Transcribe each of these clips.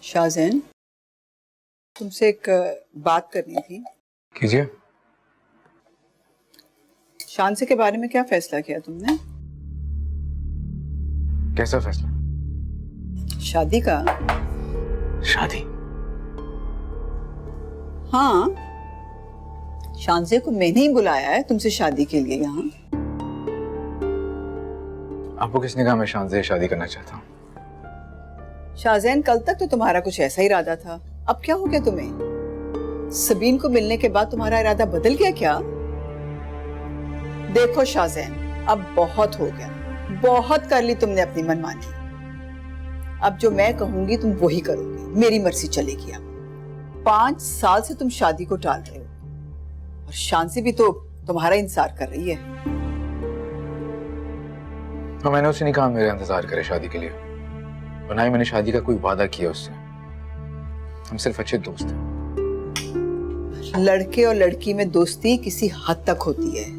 शाहज़ैन, तुमसे एक बात करनी थी। कीजिए। शांसे के बारे में क्या फैसला किया तुमने? कैसा फैसला? शादी का। शादी? हाँ, शांसे को मैंने ही बुलाया है तुमसे शादी के लिए यहाँ। आपको किसने कहा मैं शान से शादी करना चाहता हूँ? शाहज़ैन, कल तक तो तुम्हारा कुछ ऐसा ही इरादा था, अब क्या हो गया तुम्हें? सबीन को मिलने के बाद तुम्हारा इरादा बदल गया क्या? देखो शाहज़ैन, अब बहुत हो गया, बहुत कर ली तुमने अपनी मनमानी। अब जो मैं कहूंगी तुम वही करोगे, मेरी मर्जी चलेगी। अब 5 साल से तुम शादी को टाल रहे हो और शांसी भी तो तुम्हारा इंतजार कर रही है। तो मैंने उसे नहीं कहा मेरा इंतजार करे शादी के लिए, और ना ही मैंने शादी का कोई वादा किया उससे। हम सिर्फ अच्छे दोस्त हैं। लड़के और लड़की में दोस्ती किसी हद तक होती है,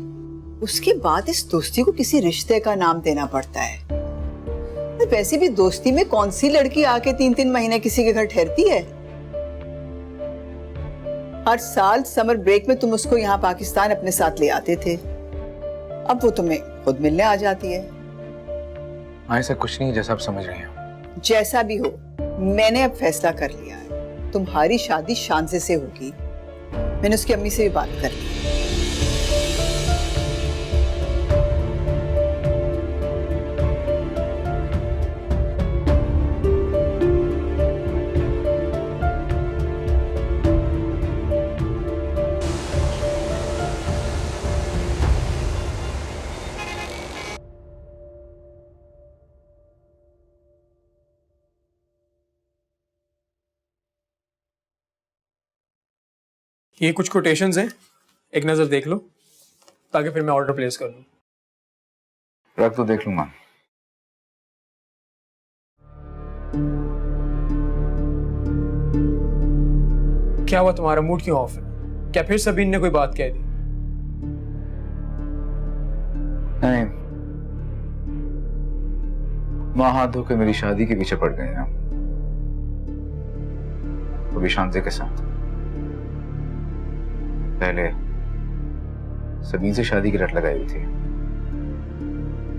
उसके बाद इस दोस्ती को किसी रिश्ते का नाम देना पड़ता है। वैसे भी दोस्ती में कौन सी लड़की आके 3-3 महीने किसी के घर ठहरती है? हर साल समर ब्रेक में तुम उसको यहाँ पाकिस्तान अपने साथ ले आते थे, अब वो तुम्हें खुद मिलने आ जाती है। ऐसा कुछ नहीं जैसा आप समझ रहे हैं। जैसा भी हो, मैंने अब फैसला कर लिया है, तुम्हारी शादी शांसे से होगी। मैंने उसकी अम्मी से भी बात कर ली। ये कुछ कोटेशंस हैं, एक नज़र देख लो ताकि फिर मैं ऑर्डर प्लेस कर लूँ। रख तो देख लूंगा। क्या हुआ, तुम्हारा मूड क्यों ऑफ है? क्या फिर सबीन ने कोई बात कह दी? नहीं, माँ हाथ धोकर मेरी शादी के पीछे पड़ गए हैं, वो भी शांति के साथ। पहले सबीन से शादी की रट लगाई हुई थी,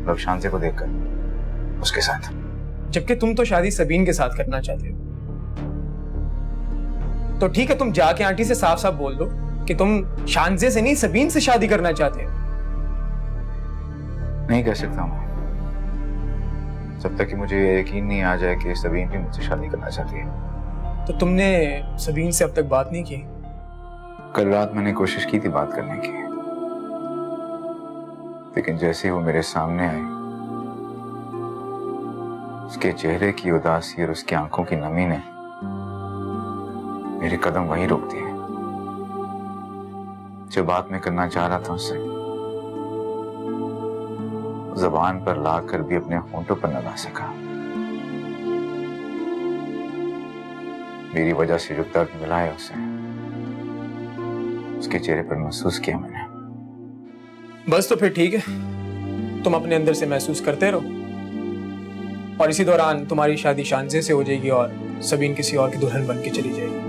अब शांति को देखकर उसके साथ। जबकि तुम तो शादी सबीन के साथ करना चाहते हो। तो ठीक है, तुम जाके आंटी से साफ साफ बोल दो कि तुम शांजे से नहीं सबीन से शादी करना चाहते हो। नहीं कह सकता हूँ जब तक कि मुझे ये यकीन नहीं आ जाए कि सबीन भी मुझसे शादी करना चाहती है। तो तुमने सबीन से अब तक बात नहीं की? कल रात मैंने कोशिश की थी बात करने की, लेकिन जैसे ही वो मेरे सामने आई, उसके चेहरे की उदासी और उसकी आंखों की नमी ने मेरे कदम वहीं रोक दिए। जो बात मैं करना चाह रहा था उससे, ज़बान पर लाकर भी अपने होंठों पर न ला सका। मेरी वजह से जो दर्द मिला है उसे, उसके चेहरे पर महसूस किया मैंने। बस तो फिर ठीक है, तुम अपने अंदर से महसूस करते रहो, और इसी दौरान तुम्हारी शादी शांजे से हो जाएगी और सबीन किसी और की दुल्हन बन के चली जाएगी।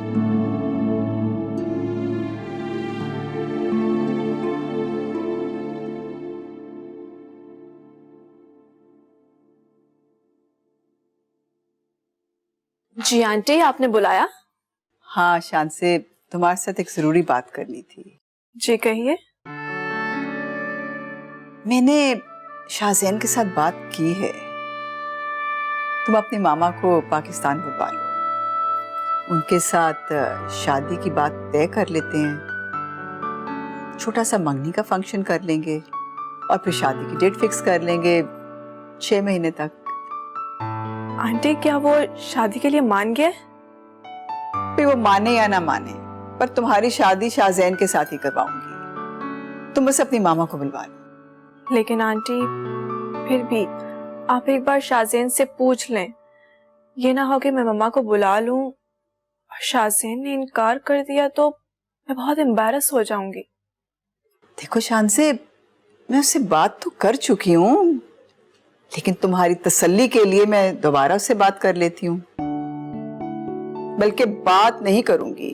जी आंटी, आपने बुलाया? हाँ शांसे, तुम्हारे साथ एक जरूरी बात करनी थी। जी कहिए। मैंने शाहज़ैन के साथ बात की है, तुम अपने मामा को पाकिस्तान बुलवा लो, उनके साथ शादी की बात तय कर लेते हैं। छोटा सा मंगनी का फंक्शन कर लेंगे और फिर शादी की डेट फिक्स कर लेंगे 6 महीने तक। आंटी, क्या वो शादी के लिए मान गया? फिर वो माने या ना माने, पर तुम्हारी शादी शाहज़ैन के साथ ही करवाऊंगी। तुम बस अपनी मामा को बुलवा लो। लेकिन आंटी, फिर भी आप एक बार शाहज़ैन से पूछ लें। ये ना हो कि मैं मम्मा को बुला लूं और शाहज़ैन ने इनकार कर दिया तो मैं बहुत एम्बैरस हो जाऊंगी। देखो शांसे, मैं उससे बात तो कर चुकी हूँ, लेकिन तुम्हारी तसल्ली के लिए मैं दोबारा उससे बात कर लेती हूँ। बल्कि बात नहीं करूंगी,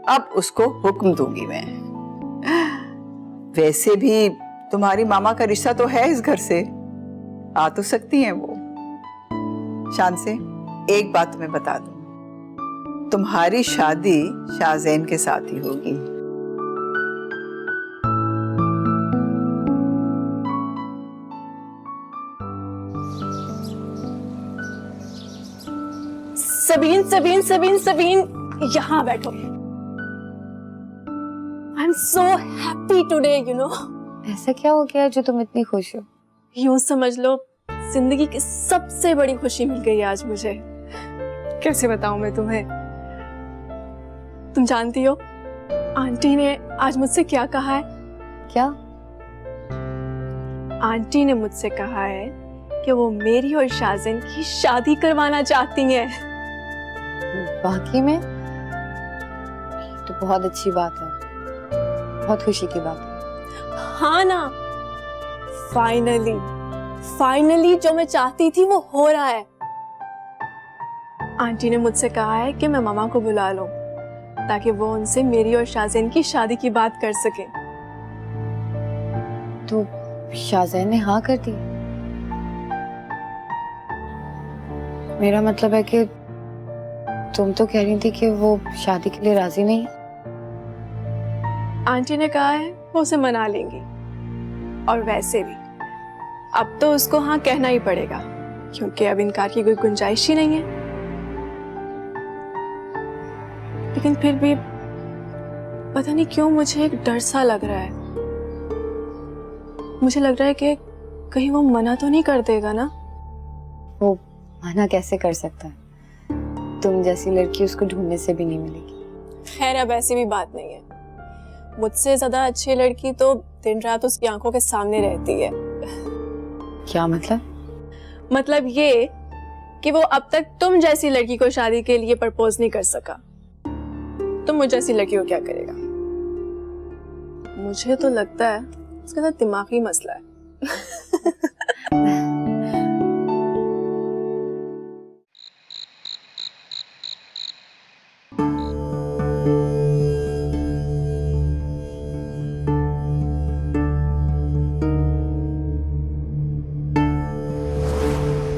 अब उसको हुक्म दूंगी मैं। वैसे भी तुम्हारी मामा का रिश्ता तो है इस घर से, आ तो सकती हैं वो। शान से एक बात तुम्हें बता दूं, तुम्हारी शादी शाहजैन के साथ ही होगी। सबीन सबीन सबीन सबीन, यहाँ बैठो। I am so happy today, you know. ऐसा क्या हो गया जो तुम इतनी खुश हो? यूं समझ लो जिंदगी की सबसे बड़ी खुशी मिल गई आज मुझे। कैसे बताऊं मैं तुम्हें? तुम जानती हो आंटी ने आज मुझसे क्या कहा है? क्या? आंटी ने मुझसे कहा है कि वो मेरी और शाहजैन की शादी करवाना चाहती हैं। वाकई में? तो बहुत अच्छी बात है, बहुत खुशी की बात है। हाँ ना, फाइनली फाइनली जो मैं चाहती थी वो हो रहा है। आंटी ने मुझसे कहा है कि मैं मामा को बुला लूं ताकि वो उनसे मेरी और शाहजैन की शादी की बात कर सके। तो शाहजैन ने हाँ कर दी? मेरा मतलब है कि तुम तो कह रही थी कि वो शादी के लिए राजी नहीं है। आंटी ने कहा है वो उसे मना लेंगी, और वैसे भी अब तो उसको हाँ कहना ही पड़ेगा क्योंकि अब इनकार की कोई गुंजाइश ही नहीं है। लेकिन फिर भी पता नहीं क्यों मुझे एक डर सा लग रहा है। मुझे लग रहा है कि कहीं वो मना तो नहीं कर देगा ना। वो मना कैसे कर सकता है? तुम जैसी लड़की उसको ढूंढने से भी नहीं मिलेगी। खैर अब ऐसी भी बात नहीं है, मुझसे ज्यादा अच्छी लड़की तो दिन रात उसकी आंखों के सामने रहती है। क्या मतलब? मतलब ये कि वो अब तक तुम जैसी लड़की को शादी के लिए प्रपोज नहीं कर सका, तो मुझ जैसी लड़की को क्या करेगा? मुझे तो लगता है उसके साथ दिमागी मसला है।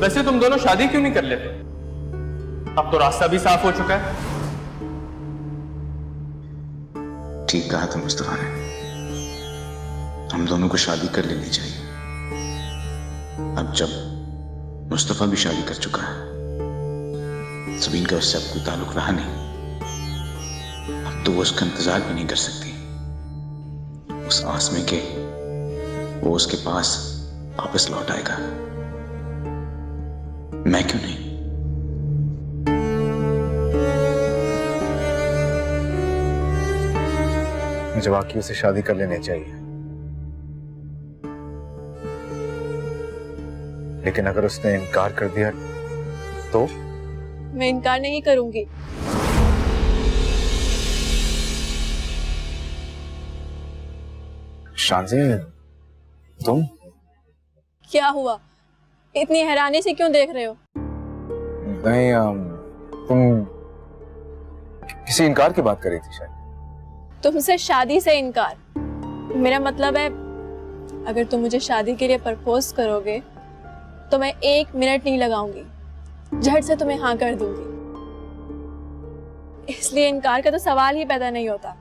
वैसे तुम दोनों शादी क्यों नहीं कर लेते? अब तो रास्ता भी साफ हो चुका है। ठीक कहा था मुस्तफा ने, हम दोनों को शादी कर लेनी चाहिए। अब जब मुस्तफा भी शादी कर चुका है, सबीन का उससे अब कोई ताल्लुक रहा नहीं, अब तो वो उसका इंतजार भी नहीं कर सकती, उस आस में कि वो उसके पास वापस लौट आएगा। मैं क्यों नहीं? मुझे वाकई उसे शादी कर लेनी चाहिए, लेकिन अगर उसने इनकार कर दिया तो? मैं इनकार नहीं करूंगी। शांति, तुम? क्या हुआ? इतनी हैरानी से क्यों देख रहे हो? नहीं, तुम किसी इनकार की बात कर रही थी शायद। तुमसे शादी से इनकार? मेरा मतलब है अगर तुम मुझे शादी के लिए प्रपोज करोगे तो मैं 1 मिनट नहीं लगाऊंगी, झट से तुम्हें हाँ कर दूंगी। इसलिए इनकार का तो सवाल ही पैदा नहीं होता।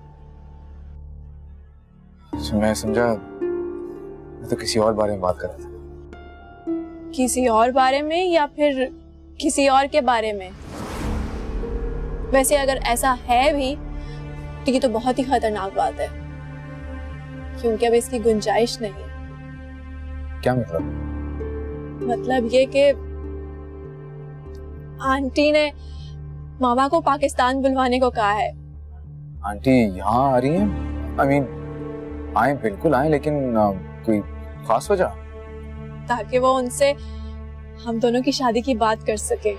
मैं समझा मैं तो किसी और बारे में बात कर रहा था। किसी और बारे में या फिर किसी और के बारे में? वैसे अगर ऐसा है भी तो ये तो बहुत ही खतरनाक बात है, क्योंकि अब इसकी गुंजाइश नहीं है। क्या मतलब? मतलब ये कि आंटी ने मामा को पाकिस्तान बुलवाने को कहा है। आंटी यहाँ आ रही हैं? I mean, आए, बिल्कुल आए, लेकिन कोई खास वजह? ताकि वो उनसे हम दोनों की शादी की बात कर सके।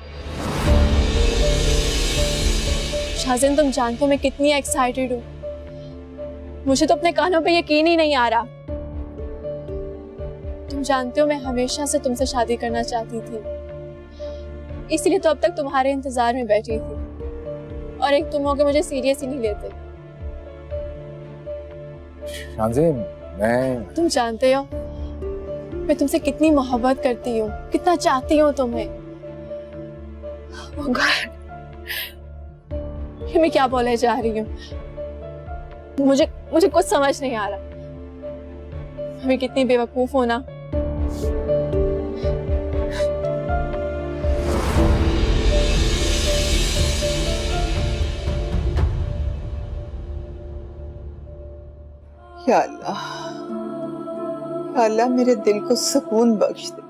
शाहजैन, तुम जानते हो मैं कितनी एक्साइटेड हूँ। मुझे तो अपने कानों पे यकीन ही नहीं आ रहा। तुम जानते हो मैं हमेशा से तुमसे शादी करना चाहती थी, इसलिए तो अब तक तुम्हारे इंतजार में बैठी थी। और एक तुम हो के मुझे सीरियस ही नहीं लेते। शानज़े, मैं तुम जानते हो मैं तुमसे कितनी मोहब्बत करती हूँ, कितना चाहती हूँ तुम्हें। Oh God, ये मैं क्या बोले जा रही हूँ? मुझे कुछ समझ नहीं आ रहा। मैं कितनी बेवकूफ हूँ ना। या अल्लाह, या अल्लाह मेरे दिल को सुकून बख्श दे,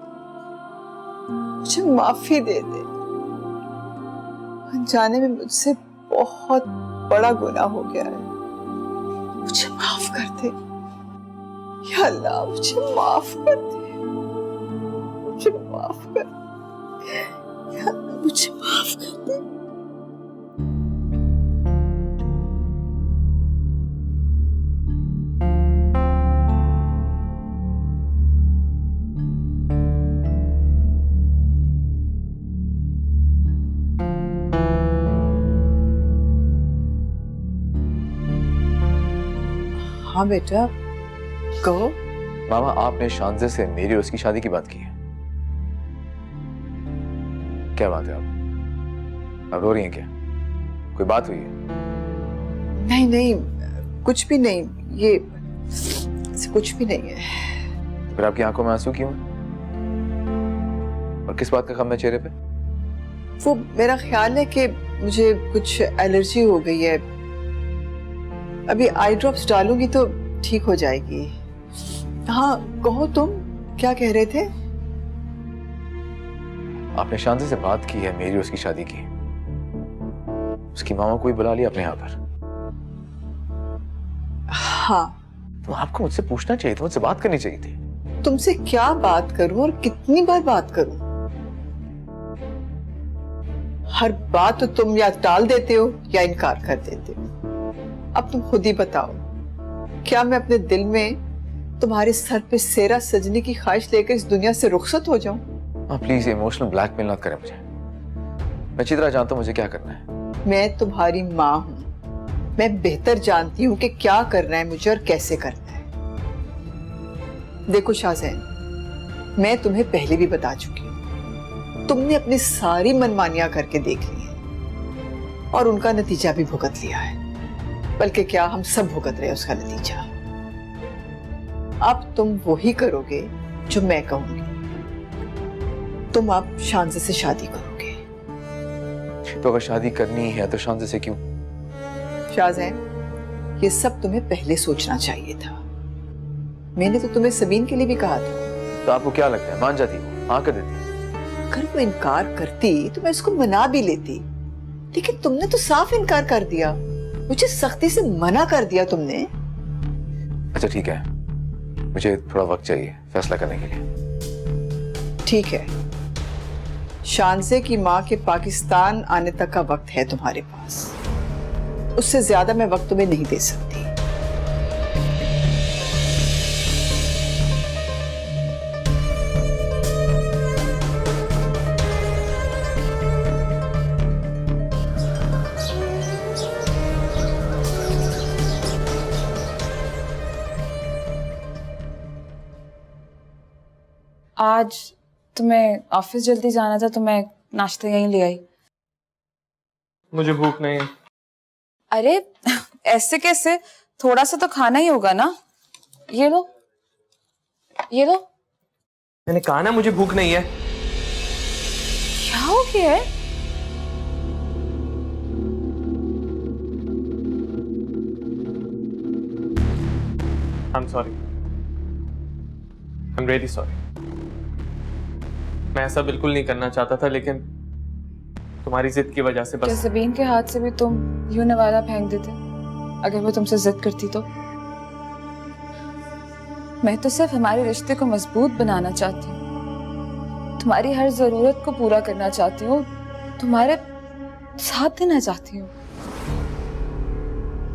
मुझे माफी दे दे। अनजाने में मुझसे बहुत बड़ा गुनाह हो गया है, मुझे माफ कर दे। या अल्लाह मुझे माफ कर दे, मुझे माफ कर दे। या अल्लाह मुझे माफ कर दे। हाँ बेटा, कहो। मामा, आपने शानज़े से मेरी और उसकी शादी की बात की है। क्या बात है? आप रो रही हैं क्या? कोई बात हुई है? नहीं नहीं, कुछ भी नहीं, ये कुछ भी नहीं है। तो फिर आपकी आंखों में आंसू क्यों हैं? और किस बात का गम है चेहरे पे? वो मेरा ख्याल है कि मुझे कुछ एलर्जी हो गई है, अभी आई ड्रॉप्स डालूंगी तो ठीक हो जाएगी। हाँ कहो, तुम क्या कह रहे थे? आपने शानज़े से बात की है मेरी और उसकी शादी की? उसकी मामा को भी बुला लिया अपने यहाँ पर? हाँ। तो आपको मुझसे पूछना चाहिए था, मुझसे बात करनी चाहिए थी। तुमसे क्या बात करूं और कितनी बार बात करूं? हर बात तो तुम या टाल देते हो या इनकार कर देते हो। अब तुम खुद ही बताओ, क्या मैं अपने दिल में तुम्हारे सर पे सेरा सजने की ख्वाहिश लेकर इस दुनिया से रुखसत हो जाऊं? आप प्लीज इमोशनल ब्लैकमेल ना करें मुझे। मैं अच्छी तरह जानता हूं मुझे क्या करना है। मैं तुम्हारी माँ हूं, मैं बेहतर जानती हूँ कि क्या करना है मुझे और कैसे करना है। देखो शाहज़ैन, मैं तुम्हें पहले भी बता चुकी हूँ, तुमने अपनी सारी मनमानियां करके देख ली है और उनका नतीजा भी भुगत लिया है, बल्कि क्या हम सब भुगत रहे उसका नतीजा। अब तुम वही करोगे जो मैं कहूंगी, तुम अब शानज़े से शादी करोगे। तो अगर शादी करनी है तो शानज़े से क्यों? शाहज़ैन, ये सब तुम्हें पहले सोचना चाहिए था। मैंने तो तुम्हें सबीन के लिए भी कहा था। तो आपको क्या लगता है मान जाती वो? हाँ कर देती? अगर वो इनकार करती तो मैं उसको मना भी लेती, लेकिन तुमने तो साफ इनकार कर दिया, मुझे सख्ती से मना कर दिया तुमने। अच्छा ठीक है, मुझे थोड़ा वक्त चाहिए फैसला करने के लिए। ठीक है, शानज़े की माँ के पाकिस्तान आने तक का वक्त है तुम्हारे पास, उससे ज्यादा मैं वक्त तुम्हें नहीं दे सकती। आज तुम्हें ऑफिस जल्दी जाना था तो मैं नाश्ता यहीं ले आई। मुझे भूख नहीं है। अरे ऐसे कैसे, थोड़ा सा तो खाना ही होगा ना। ये लो, ये लो। मैंने कहा ना मुझे भूख नहीं है। क्या हो गया है? I'm sorry. I'm really sorry. मैं ऐसा बिल्कुल नहीं करना चाहता था, लेकिन तुम्हारी जिद की वजह से क्या बस। ज़बीन के हाथ से भी तुम यूं नवाला फेंक देते अगर वो तुमसे जिद करती तो? मैं तो सिर्फ हमारे रिश्ते को मजबूत बनाना चाहती हूँ, तुम्हारी हर जरूरत को पूरा करना चाहती हूँ, तुम्हारे साथ देना चाहती हूँ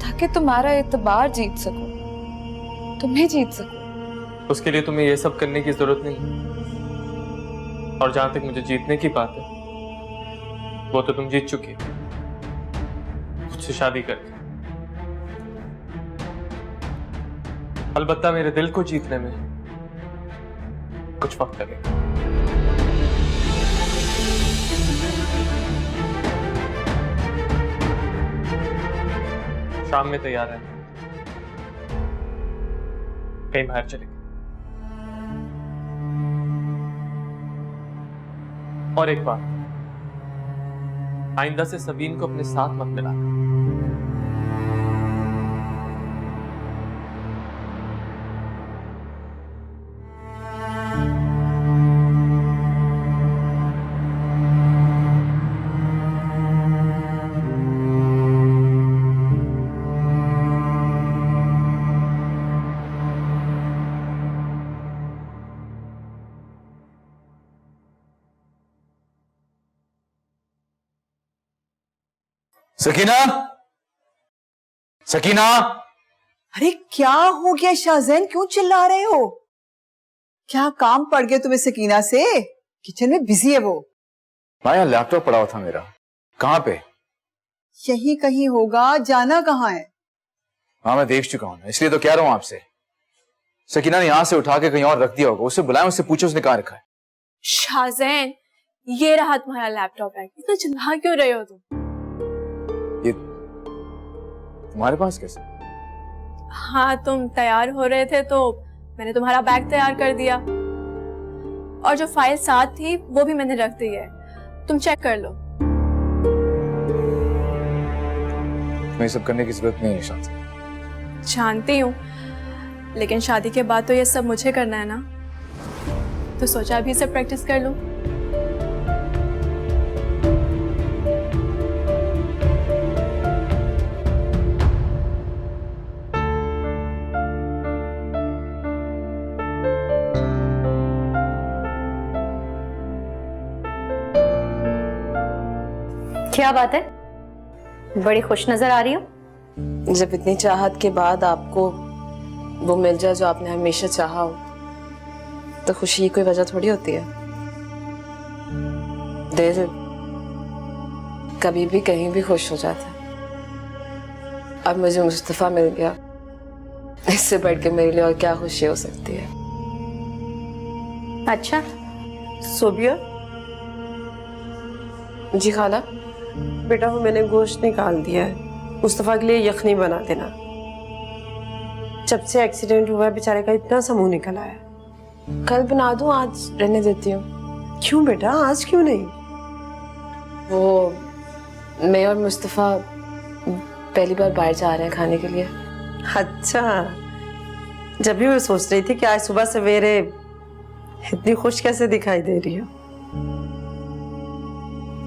ताकि तुम्हारा एतबार जीत सकूं, तुम्हें जीत सकूं। उसके लिए तुम्हें ये सब करने की जरूरत नहीं। और जहां तक मुझे जीतने की बात है, वो तो तुम जीत चुकी हो। मुझसे शादी करके। अलबत्ता मेरे दिल को जीतने में कुछ वक्त लगेगा। शाम में तैयार है, कहीं बाहर चलेंगे। और एक बात, आइंदा से सबीन को अपने साथ मत मिलाना। सकीना, सकीना, अरे क्या हो गया शाहजैन, क्यों चिल्ला रहे हो? क्या काम पड़ गया तुम्हें सकीना से? किचन में बिजी है वो। माया लैपटॉप पड़ा हुआ था मेरा। कहाँ पे? यही कहीं होगा, जाना कहाँ है? हाँ मैं देख चुका हूँ, इसलिए तो कह रहा हूँ आपसे। सकीना ने यहाँ से उठा के कहीं और रख दिया होगा। उससे बुलाया, उससे पूछो उसने कहाँ रखा है। शाहजैन, ये रहा तुम्हारा लैपटॉप है। इतना चिल्ला क्यों रहे हो तुम? ये तुम्हारे पास कैसे? हाँ, तुम तैयार हो रहे थे तो मैंने तुम्हारा बैग तैयार कर दिया, और जो फाइल साथ थी वो भी मैंने रख दी है, तुम चेक कर लो। तुम्हें ये सब करने की जरूरत नहीं है शांति। जानती हूँ, लेकिन शादी के बाद तो ये सब मुझे करना है ना, तो सोचा अभी से प्रैक्टिस कर लूं। क्या बात है, बड़ी खुश नजर आ रही हो। जब इतनी चाहत के बाद आपको वो मिल जाए जो आपने हमेशा चाहा हो, तो खुशी की कोई वजह थोड़ी होती है। दिल कभी भी कहीं भी खुश हो जाता है। अब मुझे मुस्तफा मिल गया, इससे बढ़ के मेरे लिए और क्या खुशी हो सकती है। अच्छा, सोबिया, जी खाला। बेटा वो मैंने गोश्त निकाल दिया है, मुस्तफ़ा के लिए यखनी बना देना। जब से एक्सीडेंट हुआ है बेचारे का इतना सा मुंह निकल आया। कल बना दूं, आज रहने देती हूँ। क्यों बेटा, आज क्यों नहीं? वो मैं और मुस्तफा पहली बार बाहर जा रहे हैं खाने के लिए। अच्छा, जब भी मैं सोच रही थी कि आज सुबह सवेरे इतनी खुश कैसे दिखाई दे रही हो।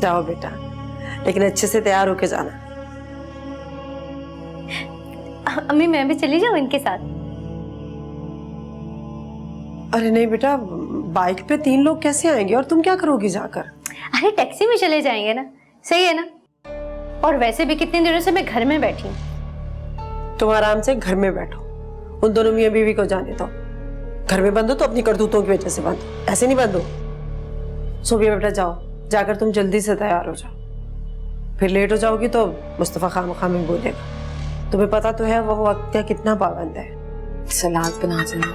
जाओ बेटा, लेकिन अच्छे से तैयार होके जाना। अम्मी मैं भी चली जाऊं इनके साथ? अरे नहीं बेटा, बाइक पे 3 लोग कैसे आएंगे और तुम क्या करोगी जाकर? अरे टैक्सी में चले जाएंगे ना, सही है ना। और वैसे भी कितने दिनों से मैं घर में बैठी हूँ। तुम आराम से घर में बैठो, उन दोनों मियां बीवी को जाने दो। घर में बंद हो तो अपनी करतूतों की वजह से बंद हो, ऐसे नहीं बंद हो। सोबिया बेटा जाओ, जाकर तुम जल्दी से तैयार हो जाओ, फिर लेट हो जाओगी तो मुस्तफ़ा खामखा में बोलेगा। तुम्हें पता तो है वो वक्त का कितना पाबंद है। सलाद बना देना।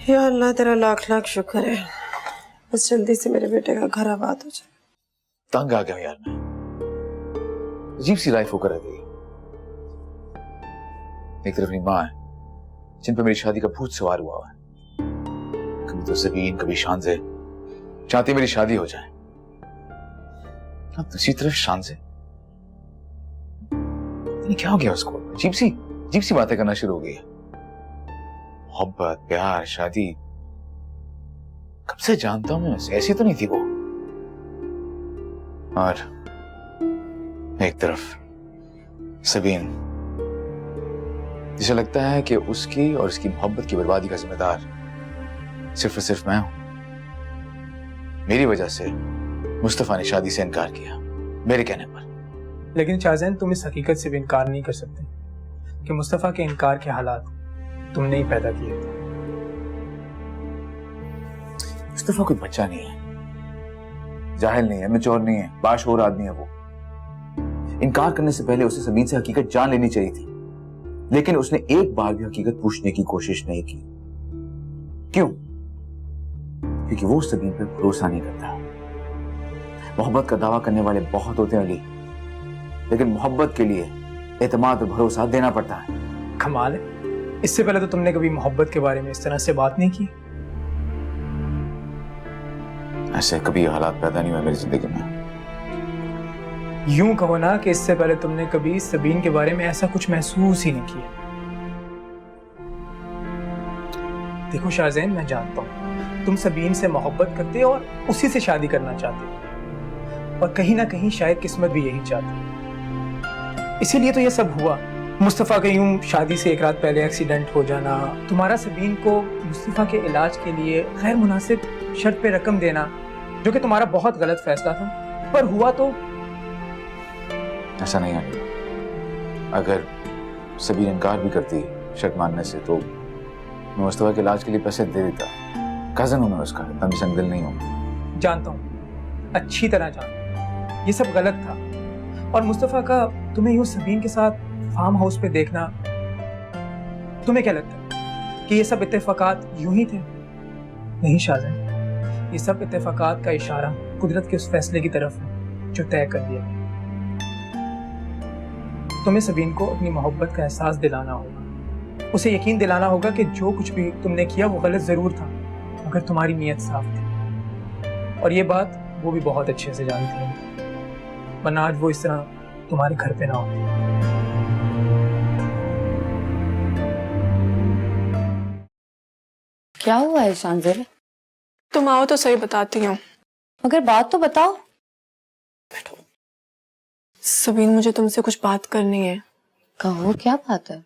या अल्लाह तेरा लाख लाख शुक्र है, बस जल्दी से मेरे बेटे का घर आबाद हो जाए। तंग आ गया यार मैं। अजीब सी लाइफ होकर रह गई। एक तरफ मेरी माँ है जिन पर मेरी शादी का भूत सवार हुआ है, कभी तो सबीन कभी शानज़े चाहती मेरी शादी हो जाए। अब दूसरी तरफ शानज़े क्या हो गया उसको, अजीब सी बातें करना शुरू हो गई है। मोहब्बत, प्यार, शादी कब से जानता हूं मैं उसे, ऐसी तो नहीं थी वो। और एक तरफ सबीन, जिसे लगता है कि उसकी और उसकी मोहब्बत की बर्बादी का जिम्मेदार सिर्फ और सिर्फ मैं हूं। मेरी वजह से मुस्तफा ने शादी से इनकार किया, मेरे कहने पर। लेकिन शाहजैन, तुम इस हकीकत से भी इनकार नहीं कर सकते। कि मुस्तफ़ा के इनकार के हालात तुमने ही पैदा किए थे। मुस्तफा कोई बच्चा नहीं है, जाहिल नहीं है, मैच्योर नहीं है, बाशऊर आदमी है वो। इनकार करने से पहले उसे सबीन से हकीकत जान लेनी चाहिए थी, लेकिन उसने एक बार भी हकीकत पूछने की कोशिश नहीं की। क्यों? क्योंकि वो सबीन पर भरोसा नहीं करता। मोहब्बत का दावा करने वाले बहुत होते हैं अली, लेकिन मोहब्बत के लिए एतमाद और भरोसा देना पड़ता है। कमाल है, इससे पहले तो तुमने कभी मोहब्बत के बारे में इस तरह से बात नहीं की। ऐसे कभी हालात पैदा नहीं हुए मेरी जिंदगी में। यूं कहो ना कि इससे पहले तुमने कभी सबीन के बारे में ऐसा कुछ महसूस ही नहीं किया। देखो शाहज़ैन, मैं जानता हूं तुम सबीन से मोहब्बत करते और उसी से शादी करना चाहते, और कहीं ना कहीं शायद किस्मत भी यही चाहती, इसीलिए तो ये सब हुआ। मुस्तफ़ा के यूं शादी से एक रात पहले एक्सीडेंट हो जाना, तुम्हारा सबीन को मुस्तफ़ा के इलाज के लिए गैर मुनासिब शर्त पे रकम देना, जो कि तुम्हारा बहुत गलत फैसला था, पर हुआ तो। ऐसा नहीं है, अगर सबीन इनकार भी करती शर्त मानने से तो मैं मुस्तफा के इलाज के लिए पैसे दे देता। कजन हूं मैं उसका, इतना भी संगदिल नहीं हूं। जानता हूं, अच्छी तरह जानता हूं, ये सब गलत था। और मुस्तफ़ा का तुम्हें यूं सबीन के साथ फार्म हाउस पे देखना, तुम्हें क्या लगता है कि ये सब इत्तेफाकात यूं ही थे? नहीं शाहज़ैन, ये सब इत्तेफाकात का इशारा कुदरत के उस फैसले की तरफ है जो तय कर दिया। तुम्हें सबीन को अपनी मोहब्बत का एहसास दिलाना होगा, उसे यकीन दिलाना होगा कि जो कुछ भी तुमने किया वो गलत जरूर था, मगर तुम्हारी नीयत साफ थी, और ये बात वो भी बहुत अच्छे से जानती है, वरना आज वो इस तरह तुम्हारे घर पे ना होती। क्या हुआ है शांजिल? तुम आओ तो सही बताती हूँ। मगर बात तो बताओ। सबीन, मुझे तुमसे कुछ बात करनी है। कहो, क्या बात है?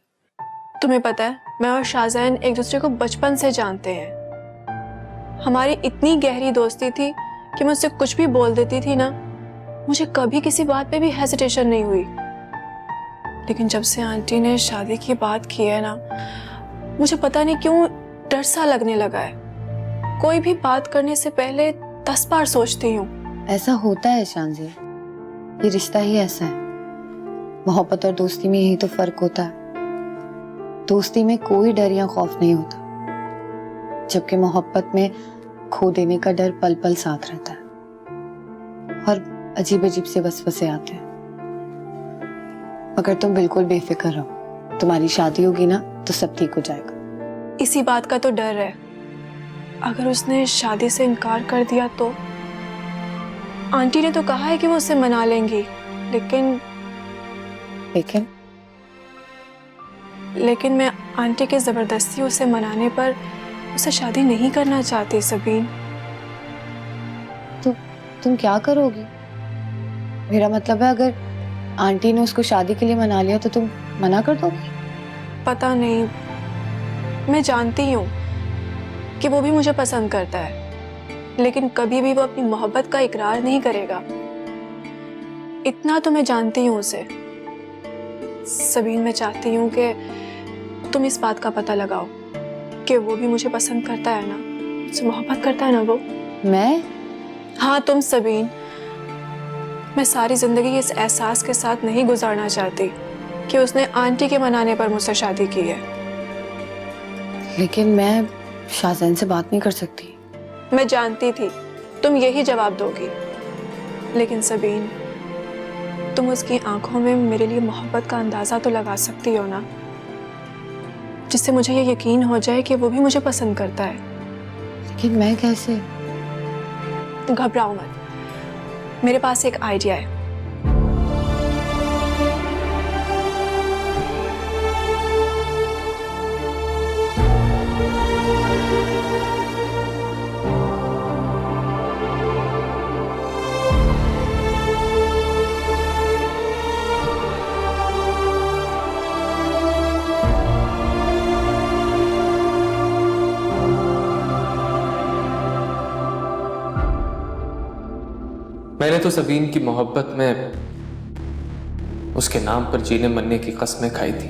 तुम्हें पता है, मैं और शाहज़ैन एक दूसरे को बचपन से जानते हैं। हमारी इतनी गहरी दोस्ती थी कि मैं उससे कुछ भी बोल देती थी ना, मुझे कभी किसी बात पे भी हेजिटेशन नहीं हुई। लेकिन जब से आंटी ने शादी की बात की है ना, मुझे पता नहीं क्यों डर सा लगने लगा है। कोई भी बात करने से पहले 10 बार सोचती हूँ। ऐसा होता है शांजिल, ये रिश्ता ही ऐसा है। मोहब्बत और दोस्ती में यही तो फर्क होता है। दोस्ती में कोई डर या खौफ नहीं होता, जबकि मोहब्बत में खो देने का डर पल पल साथ रहता है और अजीब अजीब से वसवसे आते हैं। मगर तुम बिल्कुल बेफिक्र रहो, तुम्हारी शादी होगी ना तो सब ठीक हो जाएगा। इसी बात का तो डर है, अगर उसने शादी से इनकार कर दिया तो। आंटी ने तो कहा है कि वो उसे मना लेंगी, लेकिन मैं आंटी के जबरदस्ती उसे मनाने पर उसे शादी नहीं करना चाहती। सबीन, तुम क्या करोगी? मेरा मतलब है, अगर आंटी ने उसको शादी के लिए मना लिया तो तुम मना कर दोगी? पता नहीं, मैं जानती हूँ कि वो भी मुझे पसंद करता है, लेकिन कभी भी वो अपनी मोहब्बत का इकरार नहीं करेगा। इतना तो मैं जानती हूँ उसे। सबीन, मैं चाहती हूँ कि तुम इस बात का पता लगाओ कि वो भी मुझे पसंद करता है ना, मुझसे मोहब्बत करता है ना वो। मैं? हाँ, तुम सबीन। मैं सारी जिंदगी इस एहसास के साथ नहीं गुजारना चाहती कि उसने आंटी के मनाने पर मुझसे शादी की है। लेकिन मैं शाहज़ैन से बात नहीं कर सकती। मैं जानती थी तुम यही जवाब दोगी, लेकिन सबीन, तुम उसकी आंखों में मेरे लिए मोहब्बत का अंदाजा तो लगा सकती हो ना, जिससे मुझे ये यकीन हो जाए कि वो भी मुझे पसंद करता है। लेकिन मैं कैसे? घबराओ मत, मेरे पास एक आइडिया है। मैंने तो सबीन की मोहब्बत में उसके नाम पर जीने मरने की कस्में खाई थी,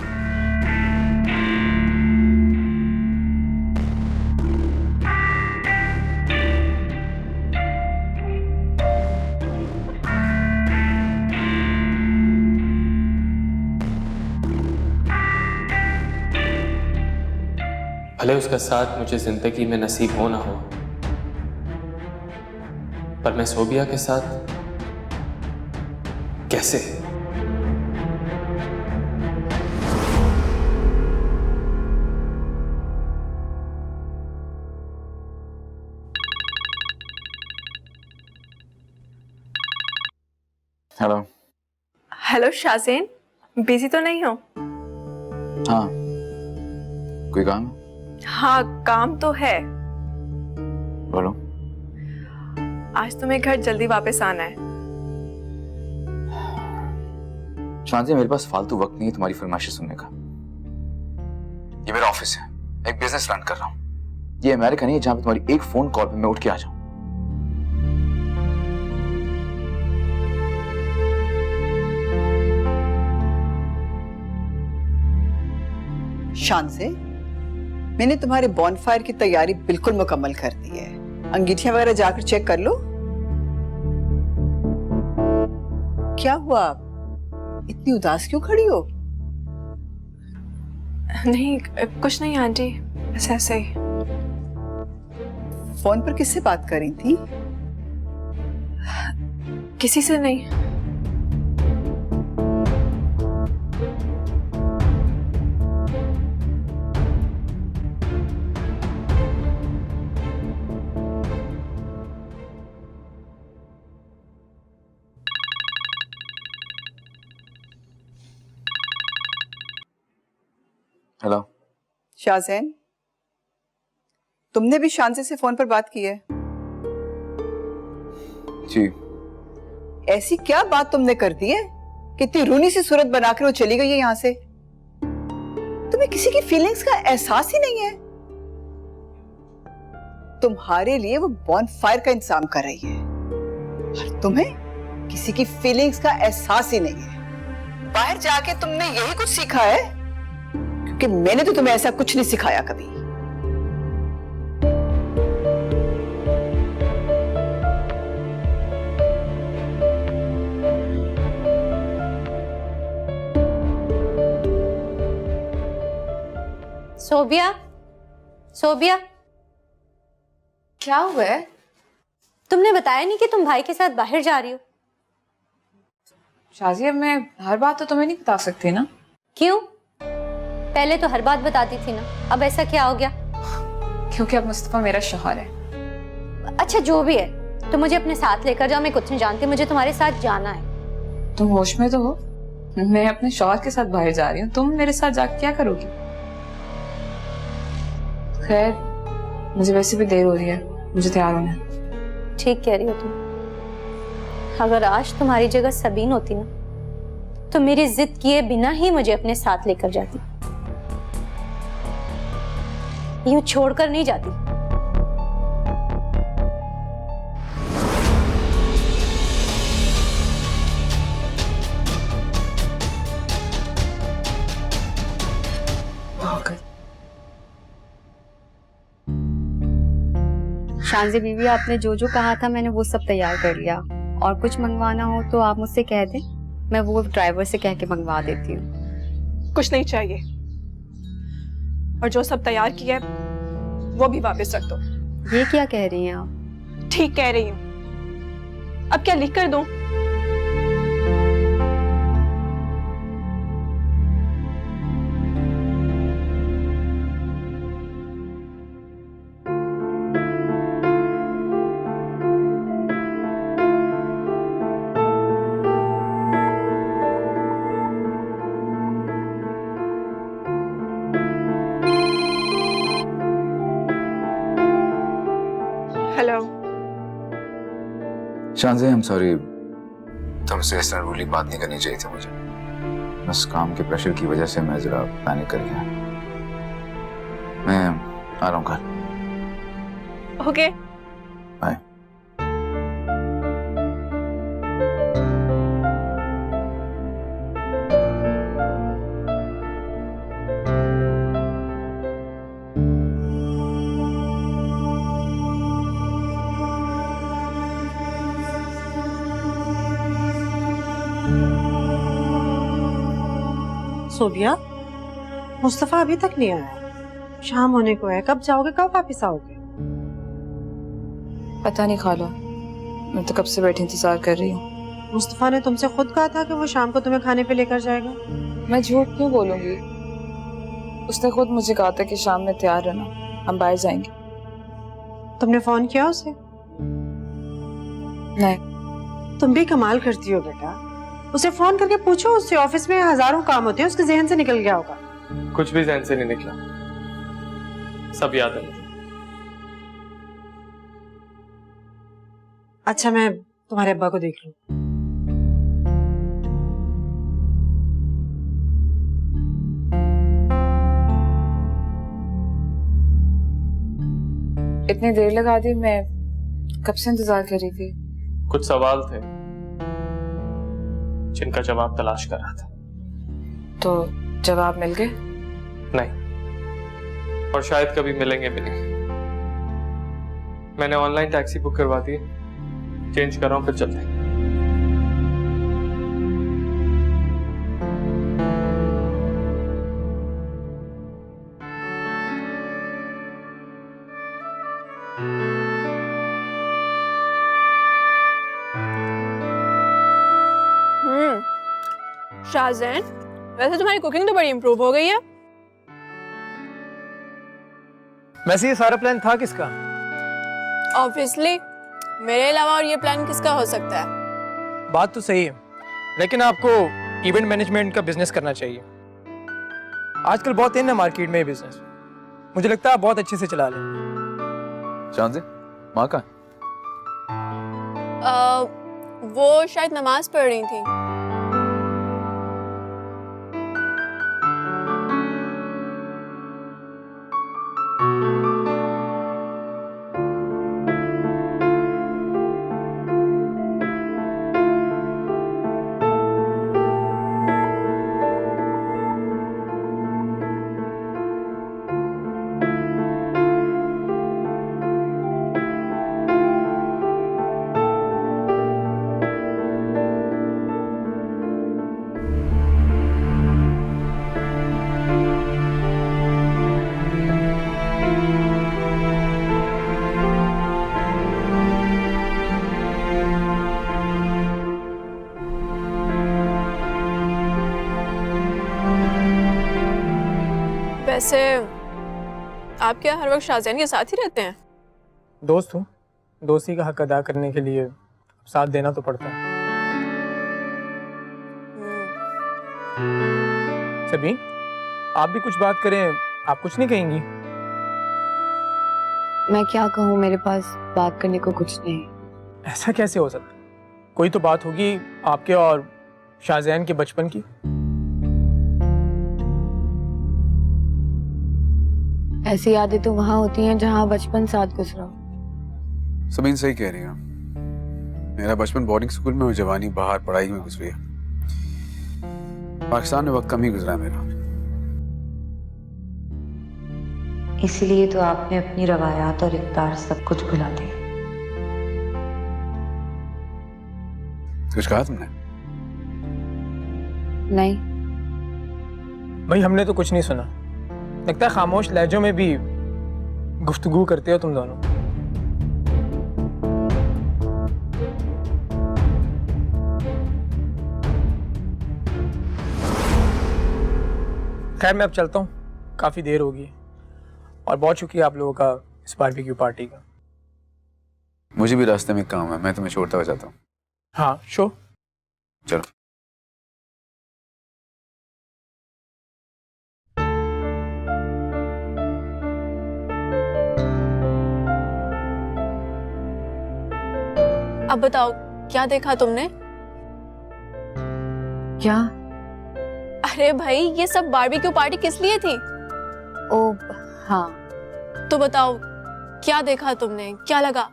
भले उसका साथ मुझे जिंदगी में नसीब हो ना हो, पर मैं सोबिया के साथ कैसे? हेलो। हेलो शाज़ेन, बिजी तो नहीं हो? हाँ, कोई काम? हाँ, काम तो है। बोलो। आज तुम्हें घर जल्दी वापस आना है। शांति, मेरे पास फालतू वक्त नहीं है तुम्हारी फरमाइशें सुनने का। ये मेरा ऑफिस है, एक बिजनेस रन कर रहा हूँ। ये अमेरिका नहीं है जहां पे तुम्हारी एक फोन कॉल पे मैं उठ के आ जाऊं। शान से मैंने तुम्हारे बॉनफायर की तैयारी बिल्कुल मुकम्मल कर दी है। अंगीठियां वगैरह जाकर चेक कर लो। क्या हुआ, इतनी उदास क्यों खड़ी हो? नहीं, कुछ नहीं आंटी, बस ऐसे ही। फोन पर किससे बात कर रही थी? किसी से नहीं। हेलो। शाज़ेन, तुमने भी शांति से फोन पर बात की है? जी। ऐसी क्या बात तुमने कर दी है कि इतनी रूनी सी सूरत बनाकर वो चली गई है यहाँ से? तुम्हें किसी की फीलिंग्स का एहसास ही नहीं है। तुम्हारे लिए वो बॉनफायर का इंतजाम कर रही है और तुम्हें किसी की फीलिंग्स का एहसास ही नहीं है। बाहर जाके तुमने यही कुछ सीखा है? क्योंकि मैंने तो तुम्हें ऐसा कुछ नहीं सिखाया कभी। सोबिया, सोबिया, क्या हुआ है? तुमने बताया नहीं कि तुम भाई के साथ बाहर जा रही हो। शाजिया, मैं हर बात तो तुम्हें नहीं बता सकती ना। क्यों? पहले तो हर बात बताती थी ना, अब ऐसा क्या हो गया? क्योंकि अब मुस्तफा मेरा शौहर है। अच्छा, जो भी है, तुम मुझे अपने साथ लेकर जाओ। मैं कुछ नहीं जानती, मुझे तुम्हारे साथ जाना है। तुम होश में तो हो? मैं अपने शौहर के साथ बाहर जा रही हूँ, तुम मेरे साथ जाकर क्या करोगी? खैर, मुझे वैसे भी देर हो रही है, मुझे तैयार होना है। ठीक कह रही हो तुम। अगर आज तुम्हारी जगह सबीन होती ना, तो मेरी जिद किए बिना ही मुझे अपने साथ लेकर जाती, यूं छोड़कर नहीं जाती। शांजी बीवी, आपने जो जो कहा था मैंने वो सब तैयार कर लिया। और कुछ मंगवाना हो तो आप मुझसे कह दें, मैं वो ड्राइवर से कह के मंगवा देती हूँ। कुछ नहीं चाहिए, और जो सब तैयार किया है वो भी वापस रख दो। ये क्या कह रही हैं आप? ठीक कह रही हूँ। अब क्या लिख कर दूं? Hello. Shanti, I am sorry, तुमसे इस तरह रूली बात नहीं करनी चाहिए थी मुझे। बस काम के प्रेशर की वजह से मैं जरा पैनिक कर गया। मैं आ रहा हूँ घर। Okay, bye. सोबिया, मुस्तफा अभी तक नहीं आया। शाम होने को है, कब जाओगे, कब वापस आओगे? पता नहीं खाला, मैं तो कब से बैठी इंतजार कर रही हूँ। मुस्तफा ने तुमसे खुद कहा था कि वो शाम को तुम्हें खाने पे लेकर जाएगा। मैं झूठ क्यों बोलूंगी? उसने खुद मुझे कहा था कि शाम में तैयार रहना, हम बाहर जाएंगे। तुमने फोन किया उसे? नहीं। तुम भी कमाल करती हो बेटा, उसे फोन करके पूछो उससे, ऑफिस में हजारों काम होते हैं, उसके जहन से निकल गया होगा। कुछ भी जहन से नहीं निकला, सब याद है मुझे। अच्छा, मैं तुम्हारे अब्बा को देख लूं। इतनी देर लगा दी, मैं कब से इंतजार कर रही थी। कुछ सवाल थे जिनका जवाब तलाश कर रहा था। तो जवाब मिल गए? नहीं, और शायद कभी मिलेंगे भी नहीं। मैंने ऑनलाइन टैक्सी बुक करवा दी, चेंज कर रहा हूँ, फिर चलते हैं। शाहजैन, वैसे तुम्हारी कुकिंग तो बड़ी इम्प्रूव हो गई है। वैसे ये सारा प्लान था किसका? ऑब्वियसली मेरे अलावा और ये प्लान किसका हो सकता है? बात तो सही है, लेकिन आपको इवेंट मैनेजमेंट का बिजनेस करना चाहिए। आजकल बहुत इन है मार्केट में ये बिजनेस। मुझे लगता है आप बहुत अच्छे से चला लें। चांद माँ का वो शायद नमाज पढ़ रही थी। वैसे आप क्या हर वक्त शाहजैन के साथ ही रहते हैं? दोस्त हूँ, दोस्ती का हक अदा करने के लिए साथ देना तो पड़ता है। सबीन, आप भी कुछ बात करें। आप कुछ नहीं कहेंगी? मैं क्या कहूँ, मेरे पास बात करने को कुछ नहीं। ऐसा कैसे हो सकता? कोई तो बात होगी आपके और शाहजैन के बचपन की। ऐसी यादें तो वहां होती हैं जहां बचपन साथ गुजरा। सबीन सही कह रही है। मेरा बचपन बोर्डिंग स्कूल में और जवानी बाहर पढ़ाई में गुजरी है। पाकिस्तान में वक्त कम ही गुजरा है मेरा। इसीलिए तो आपने अपनी रवायात और इक़्तिदार सब कुछ भुला दिया। कुछ कहा तुमने? नहीं भाई, हमने तो कुछ नहीं सुना। लगता है खामोश लहजों में भी गुफ्तगू करते हो तुम दोनों। खैर, मैं अब चलता हूँ, काफी देर होगी और बहुत शुक्रिया आप लोगों का इस बारबेक्यू पार्टी का। मुझे भी रास्ते में काम है, मैं तुम्हें छोड़ता हुआ जाता हूँ। हाँ, शो चलो। अब बताओ, क्या देखा तुमने? क्या? अरे भाई, ये सब बारबेक्यू पार्टी किस लिए थी? ओ हाँ, तो बताओ, क्या देखा तुमने? क्या लगा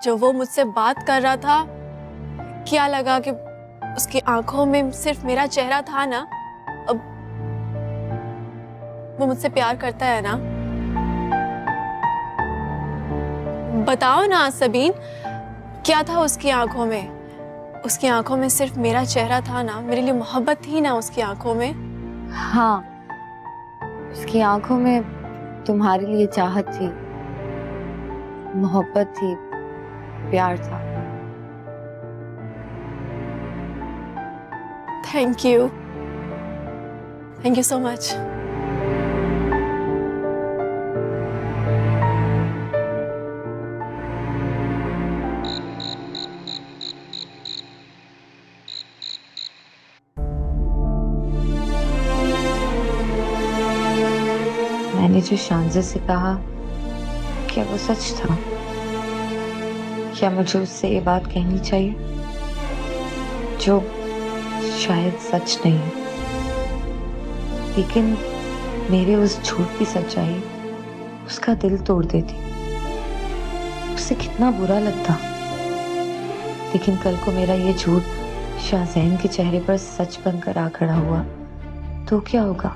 जब वो मुझसे बात कर रहा था? क्या लगा कि उसकी आंखों में सिर्फ मेरा चेहरा था ना? अब वो मुझसे प्यार करता है ना? बताओ ना सबीन, क्या था उसकी आंखों में? उसकी आंखों में सिर्फ मेरा चेहरा था ना? मेरे लिए मोहब्बत थी ना उसकी आंखों में? हाँ, उसकी आंखों में तुम्हारे लिए चाहत थी, मोहब्बत थी, प्यार था। Thank you so much. मैंने जो शांजा से कहा, क्या वो सच था? क्या मुझे उससे ये बात कहनी चाहिए जो शायद सच नहीं है, लेकिन मेरे उस झूठ की सच्चाई उसका दिल तोड़ देती। उसे कितना बुरा लगता, लेकिन कल को मेरा ये झूठ शाहजैन के चेहरे पर सच बनकर आ खड़ा हुआ तो क्या होगा?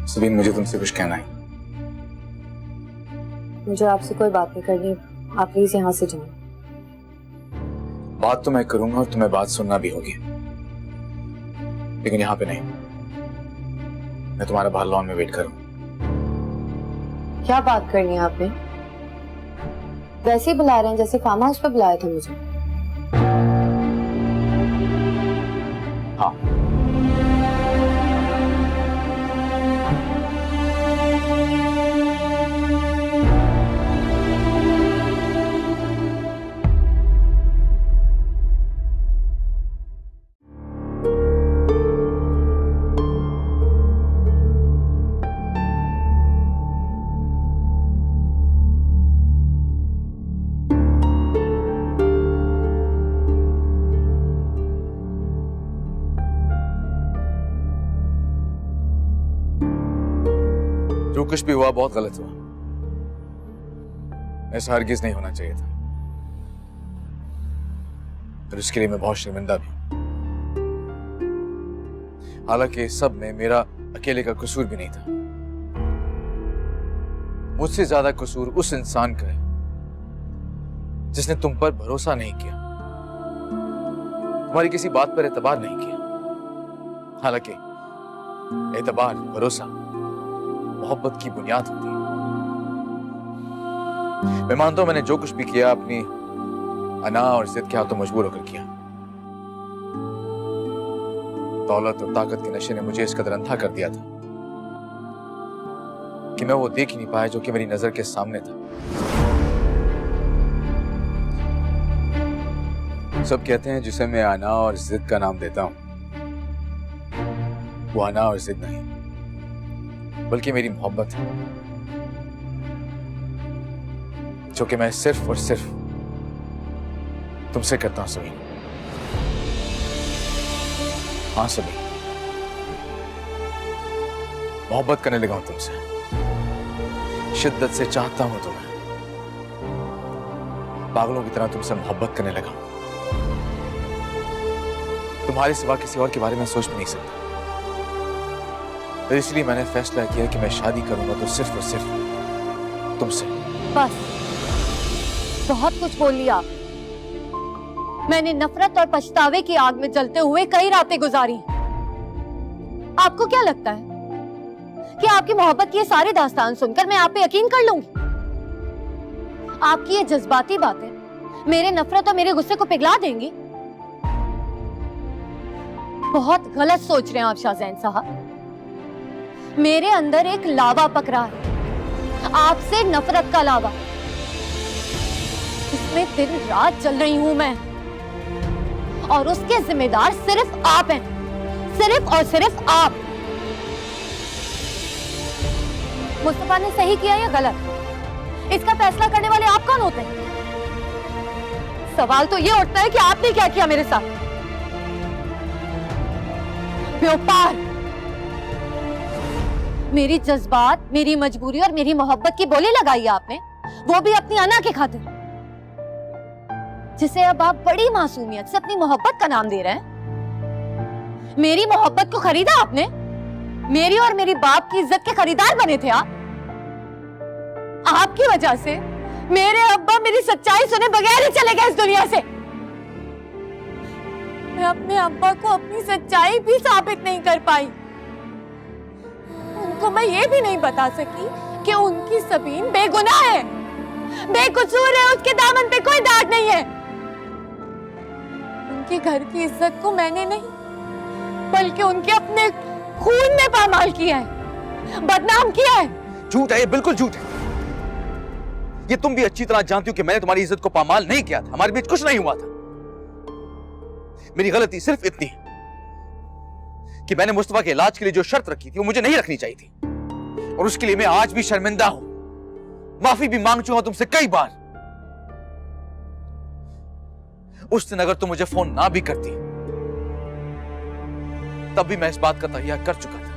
सबीन, मुझे तुमसे कुछ कहना है। मुझे आपसे कोई बात नहीं करनी, आप प्लीज यहाँ से जाएं। बात तो मैं करूंगा और तुम्हें बात सुनना भी होगी, लेकिन यहाँ पे नहीं। मैं तुम्हारा बाहर लॉन में वेट करूँ। क्या बात करनी है आपने? वैसे ही बुला रहे हैं जैसे फार्म हाउस पे बुलाया था मुझे। हाँ, जो कुछ भी हुआ बहुत गलत हुआ। ऐसा हरगिज नहीं होना चाहिए था, और इसके लिए मैं बहुत शर्मिंदा भी हूं। हालांकि सब में मेरा अकेले का कसूर भी नहीं था। मुझसे ज्यादा कसूर उस इंसान का है जिसने तुम पर भरोसा नहीं किया, तुम्हारी किसी बात पर एतबार नहीं किया। हालांकि एतबार, भरोसा मोहब्बत की बुनियाद होती है। मैं मानता हूं मैंने जो कुछ भी किया अपनी अना और जिद के हाथों मजबूर होकर किया। दौलत और ताकत के नशे ने मुझे इस कदर अंधा कर दिया था कि मैं वो देख ही नहीं पाया जो कि मेरी नजर के सामने था। सब कहते हैं जिसे मैं अना और जिद का नाम देता हूं, वो अना और जिद नहीं बल्कि मेरी मोहब्बत है, जो कि मैं सिर्फ और सिर्फ तुमसे करता हूं सबीन। हाँ सबीन, मोहब्बत करने लगा हूं तुमसे, शिद्दत से चाहता हूं तुम्हें, पागलों की तरह तुमसे मोहब्बत करने लगा हूं। तुम्हारे सिवा किसी और के बारे में सोच भी नहीं सकता। तो इसलिए मैंने फैसला किया कि मैं शादी करूंगा तो सिर्फ और सिर्फ तुमसे। बस बहुत कुछ बोल लिया। मैंने नफरत और पछतावे की आग में जलते हुए कई रातें गुजारी। आपको क्या लगता है कि आपकी मोहब्बत की ये सारी दास्तान सुनकर मैं आप पे यकीन कर लूंगी? आपकी ये जज्बाती बातें मेरे नफरत और मेरे गुस्से को पिघला देंगी? बहुत गलत सोच रहे हैं आप शाहजैन साहब। मेरे अंदर एक लावा पक रहा है, आपसे नफरत का लावा। इसमें दिन रात जल रही हूं मैं, और उसके जिम्मेदार सिर्फ आप हैं, सिर्फ और सिर्फ आप। मुस्तफा ने सही किया या गलत, इसका फैसला करने वाले आप कौन होते हैं? सवाल तो ये उठता है कि आपने क्या किया मेरे साथ। व्यापार, मेरी जज्बात, मेरी मजबूरी और मेरी मोहब्बत की बोली लगाई आपने, वो भी अपनी अना के खातिर, जिसे अब आप बड़ी मासूमियत से अपनी मोहब्बत का नाम दे रहे हैं। मेरी मोहब्बत को खरीदा आपने, मेरी और मेरी बाप की इज्जत के खरीदार बने थे आप। आपकी वजह से मेरे अब्बा मेरी सच्चाई सुने बगैर ही चले गए इस दुनिया से। मैं अपने अब्बा को अपनी सच्चाई भी साबित नहीं कर पाई। उनको मैं ये भी नहीं बता सकी कि उनकी सबीन बेगुनाह है, बेकसूर है, उसके दामन पे कोई दाग नहीं है। उनके घर की इज्जत को मैंने नहीं बल्कि उनके अपने खून ने पामाल किया है, बदनाम किया है। झूठ है, ये बिल्कुल झूठ है। ये तुम भी अच्छी तरह जानती हो कि मैंने तुम्हारी इज्जत को पामाल नहीं किया था, हमारे बीच कुछ नहीं हुआ था। मेरी गलती सिर्फ इतनी है कि मैंने मुस्तफा के इलाज के लिए जो शर्त रखी थी वो मुझे नहीं रखनी चाहिए थी, और उसके लिए मैं आज भी शर्मिंदा हूं। माफी भी मांग चुका हूं तुमसे कई बार। उस दिन अगर तुम मुझे फोन ना भी करती तब भी मैं इस बात का तहिया कर चुका था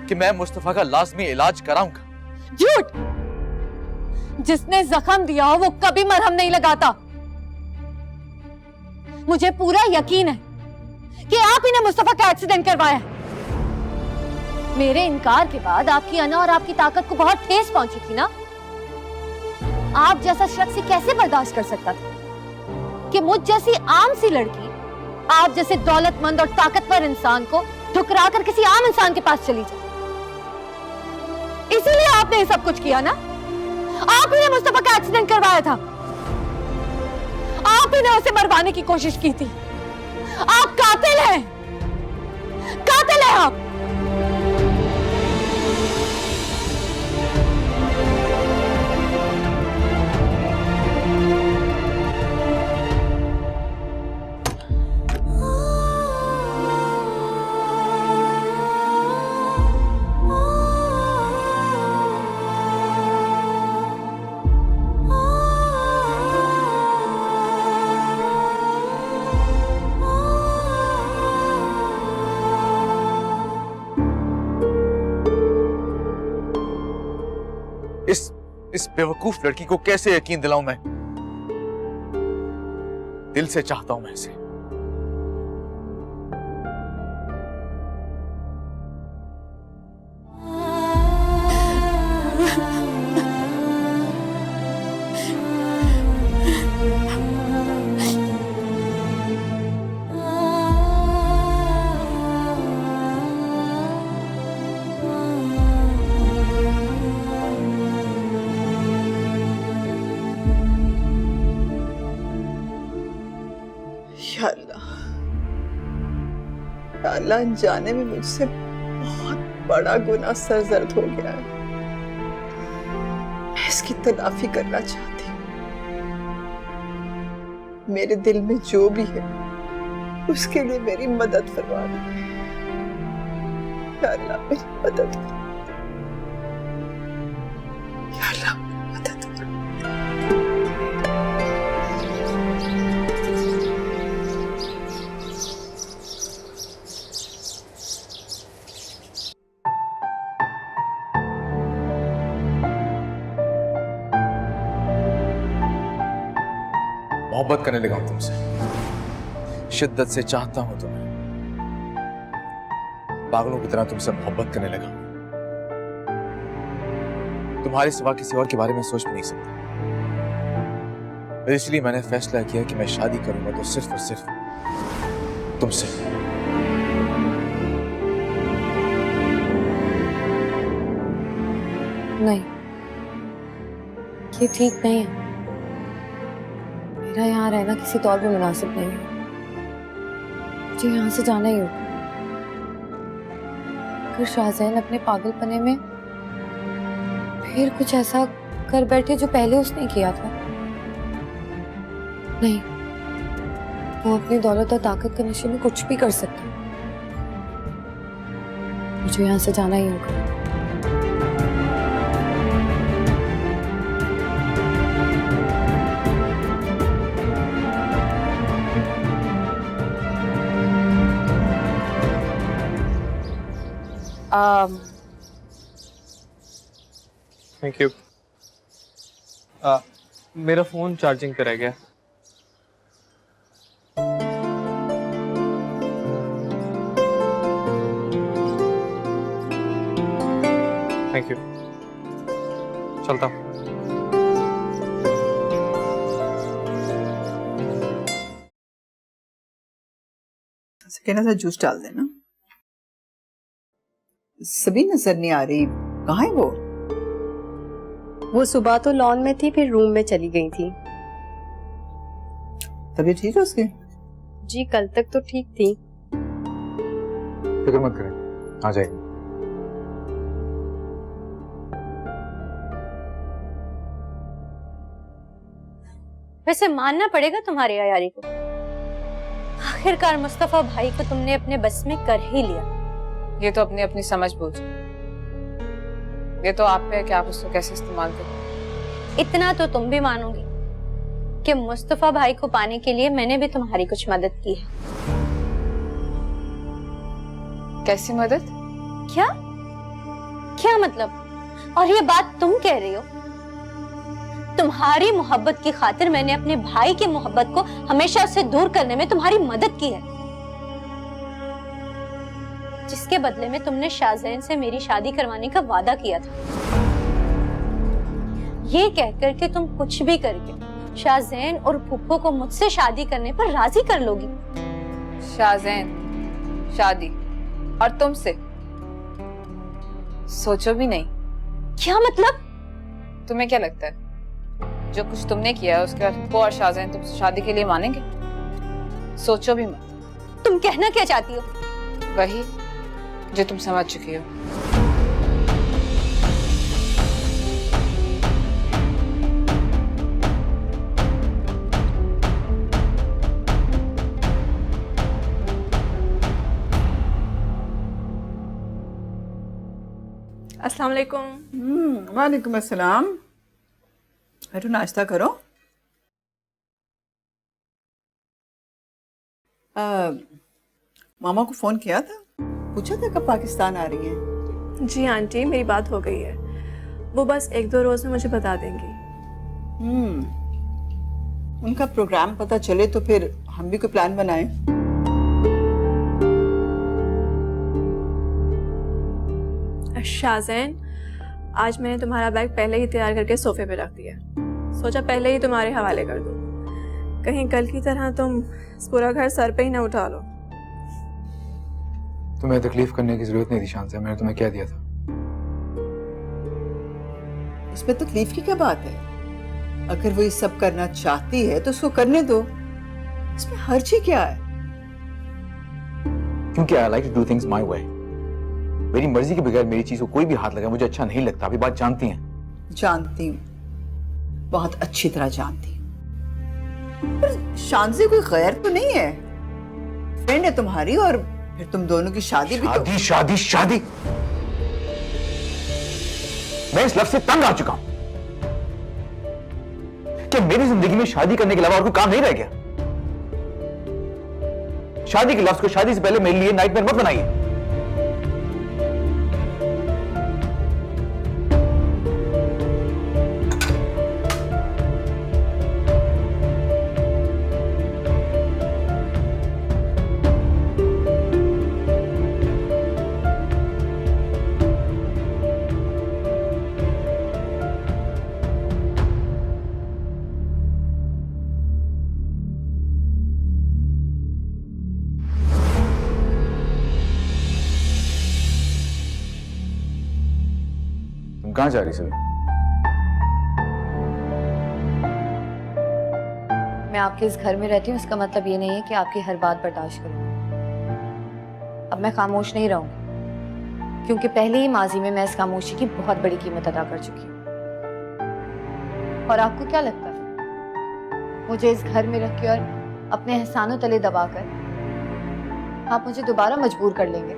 कि मैं मुस्तफा का लाजमी इलाज कराऊंगा। झूठ! जिसने जख्म दिया हो वो कभी मरहम नहीं लगाता। मुझे पूरा यकीन है कि आप ही ने मुस्तफा का एक्सीडेंट करवाया है। मेरे इनकार के बाद आपकी अना और आपकी ताकत को बहुत ठेस पहुंची थी ना। आप जैसा शख्स ही कैसे बर्दाश्त कर सकता था कि मुझ जैसी आम सी लड़की आप जैसे दौलतमंद और ताकतवर इंसान को ठुकराकर किसी आम इंसान के पास चली जाए। इसीलिए आपने ये सब कुछ किया ना। आप ही ने मुस्तफा का एक्सीडेंट करवाया था, आप ही ने उसे मरवाने की कोशिश की थी। आप कातिल हैं, कातिल हैं आप। इस बेवकूफ लड़की को कैसे यकीन दिलाऊं मैं? दिल से चाहता हूं मैं इसे। या अल्लाह, अनजाने में मुझसे बहुत बड़ा गुनाह सरजर्द हो गया है। मैं इसकी तलाफी करना चाहती हूँ। मेरे दिल में जो भी है उसके लिए मेरी मदद फरमा दे। या अल्लाह, मेरी मदद करो। या अल्लाह, मदद करो। मोहब्बत करने लगा हूं तुमसे, शिद्दत से चाहता हूं तुम्हें। पागलों की तरह तुमसे मोहब्बत करने लगा। तुम्हारे सिवा किसी और के बारे में सोच भी नहीं सकता। इसलिए मैंने फैसला किया कि मैं शादी करूंगा तो सिर्फ और सिर्फ तुमसे। नहीं, ये ठीक नहीं है। मेरा यहाँ रहना किसी तौर पे मुनासिब नहीं है। मुझे यहाँ से जाना ही होगा। अगर शाहजैन अपने पागलपने में फिर कुछ ऐसा कर बैठे जो पहले उसने किया था, नहीं, वो अपनी दौलत और ताकत के नशे में कुछ भी कर सकता है। मुझे यहाँ से जाना ही होगा। Thank you. मेरा फोन चार्जिंग पे रह गया। थैंक यू, चलता हूँ। कहना था जूस डाल देना। सभी नजर नहीं आ रही, कहाँ है वो सुबह तो लॉन में थी, फिर रूम में चली गई थी। तबीयत ठीक है उसकी? जी कल तक तो ठीक थी। फिक्र मत करें, आ जाएगी। वैसे मानना पड़ेगा तुम्हारी अयारी को, आखिरकार मुस्तफा भाई को तुमने अपने बस में कर ही लिया। ये तो अपनी अपनी समझ बूझ, ये तो आप पे है कि आप उसको कैसे इस्तेमाल करें। इतना तो तुम भी मानोगी कि मुस्तफा भाई को पाने के लिए मैंने भी तुम्हारी कुछ मदद की है। कैसी मदद? क्या क्या मतलब? और ये बात तुम कह रही हो? तुम्हारी मोहब्बत की खातिर मैंने अपने भाई की मोहब्बत को हमेशा उससे दूर करने में तुम्हारी मदद की है, जिसके बदले में तुमने शाहजैन से मेरी शादी करवाने का वादा किया था। ये कहकर कि तुम कुछ भी करके शाहजैन और फूफो को मुझसे शादी करने पर राजी कर लोगी। शाहजैन शादी और तुमसे? सोचो भी नहीं। क्या मतलब? तुम्हें क्या लगता है जो कुछ तुमने किया है उसके बाद फूफो और शाहजैन तुमसे शादी के लिए मानेंगे? सोचो भी मत। तुम कहना क्या चाहती हो? वही जो तुम समझ चुकी हो। अस्सलाम वालेकुम। वालेकुम अस्सलाम। बैठो, नाश्ता करो। मामा को फोन किया था, पूछा था कब पाकिस्तान आ रही हैं? जी आंटी, मेरी बात हो गई है। वो बस 1-2 रोज में मुझे बता देंगी। उनका प्रोग्राम पता चले तो फिर हम भी कोई प्लान बनाएं। शाहजैन, आज मैंने तुम्हारा बैग पहले ही तैयार करके सोफे पे रख दिया। सोचा पहले ही तुम्हारे हवाले कर दूं, कहीं कल की तरह तुम पूरा घर सर पे ही ना उठा लो। तुम्हें तकलीफ करने की जरूरत नहीं थी शांति, मैंने तुम्हें क्या दिया था? इसमें तकलीफ की क्या बात है? अगर वो ये सब करना चाहती है तो उसको करने दो, इसमें हर्ज ही क्या है? क्योंकि I like to do things my way. मेरी मर्जी के बगैर मेरी चीज को कोई भी हाथ लगाए मुझे अच्छा नहीं लगता। अभी बात जानती हैं। जानती हूँ, बहुत अच्छी तरह जानती हूँ। पर शांति कोई गैर तो नहीं है, फ्रेंड है तुम्हारी, और फिर तुम दोनों की शादी भी तो... शादी शादी मैं इस लफ्ज से तंग आ चुका हूं। क्या मेरी जिंदगी में शादी करने के अलावा और कोई काम नहीं रह गया? शादी के लफ्ज को शादी से पहले मेरे लिए नाइटमेयर मत बनाइए। कहां जा रही सभी? मैं आपके इस घर में रहती हूँ, इसका मतलब ये नहीं है कि आपकी हर बात बर्दाश्त करूँ। अब मैं खामोश नहीं रहूंगी, क्योंकि पहले ही माजी में मैं इस खामोशी की बहुत बड़ी कीमत अदा कर चुकी हूँ। और आपको क्या लगता है मुझे इस घर में रख के और अपने एहसानों तले दबाकर आप मुझे दोबारा मजबूर कर लेंगे?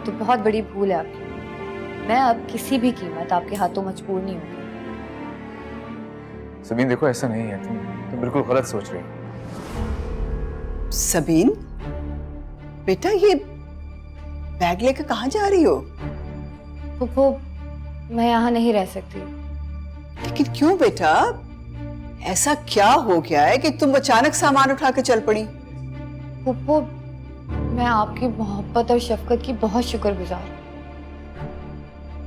तो बहुत बड़ी भूल है आपकी। मैं अब किसी भी कीमत आपके हाथों मजबूर नहीं हूँ। सबीन देखो, ऐसा नहीं है, तुम बिल्कुल गलत सोच रही हो। सबीन बेटा, ये बैग लेकर कहाँ जा रही हो? फूफो, मैं यहाँ नहीं रह सकती। लेकिन क्यों बेटा, ऐसा क्या हो गया है कि तुम अचानक सामान उठा के चल पड़ी? फूफो, मैं आपकी मोहब्बत और शफकत की बहुत शुक्रगुजार हूँ,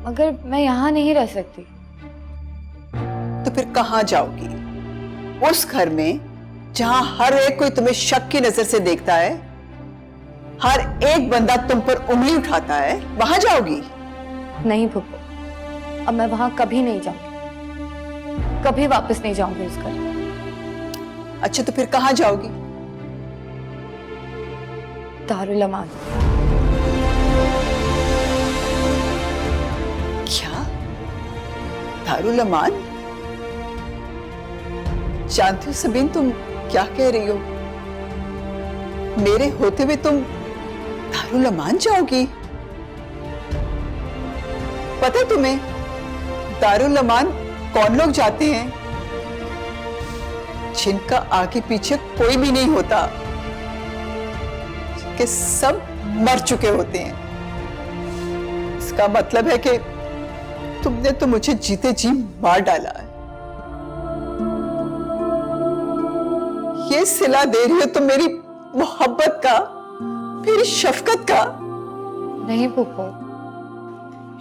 मगर मैं यहाँ नहीं रह सकती। तो फिर कहाँ जाओगी? उस घर में जहाँ हर एक कोई तुम्हें शक की नजर से देखता है? हर एक बंदा तुम पर उंगली उठाता है, वहां जाओगी? नहीं फूफो, अब मैं वहां कभी नहीं जाऊंगी, कभी वापस नहीं जाऊंगी उस घर। अच्छा तो फिर कहां जाओगी? दारुल अमान। क्या? दारुल अमान? जानती हो सबीन, तुम क्या कह रही हो? मेरे होते हुए तुम दारुल अमान जाओगी? पता है तुम्हें दारुल अमान कौन लोग जाते हैं? जिनका आगे पीछे कोई भी नहीं होता, कि सब मर चुके होते हैं। इसका मतलब है कि तुमने तो मुझे जीते जी मार डाला है। ये सिला दे रही हो तुम मेरी मोहब्बत का, मेरी शफकत का। नहीं फूफो,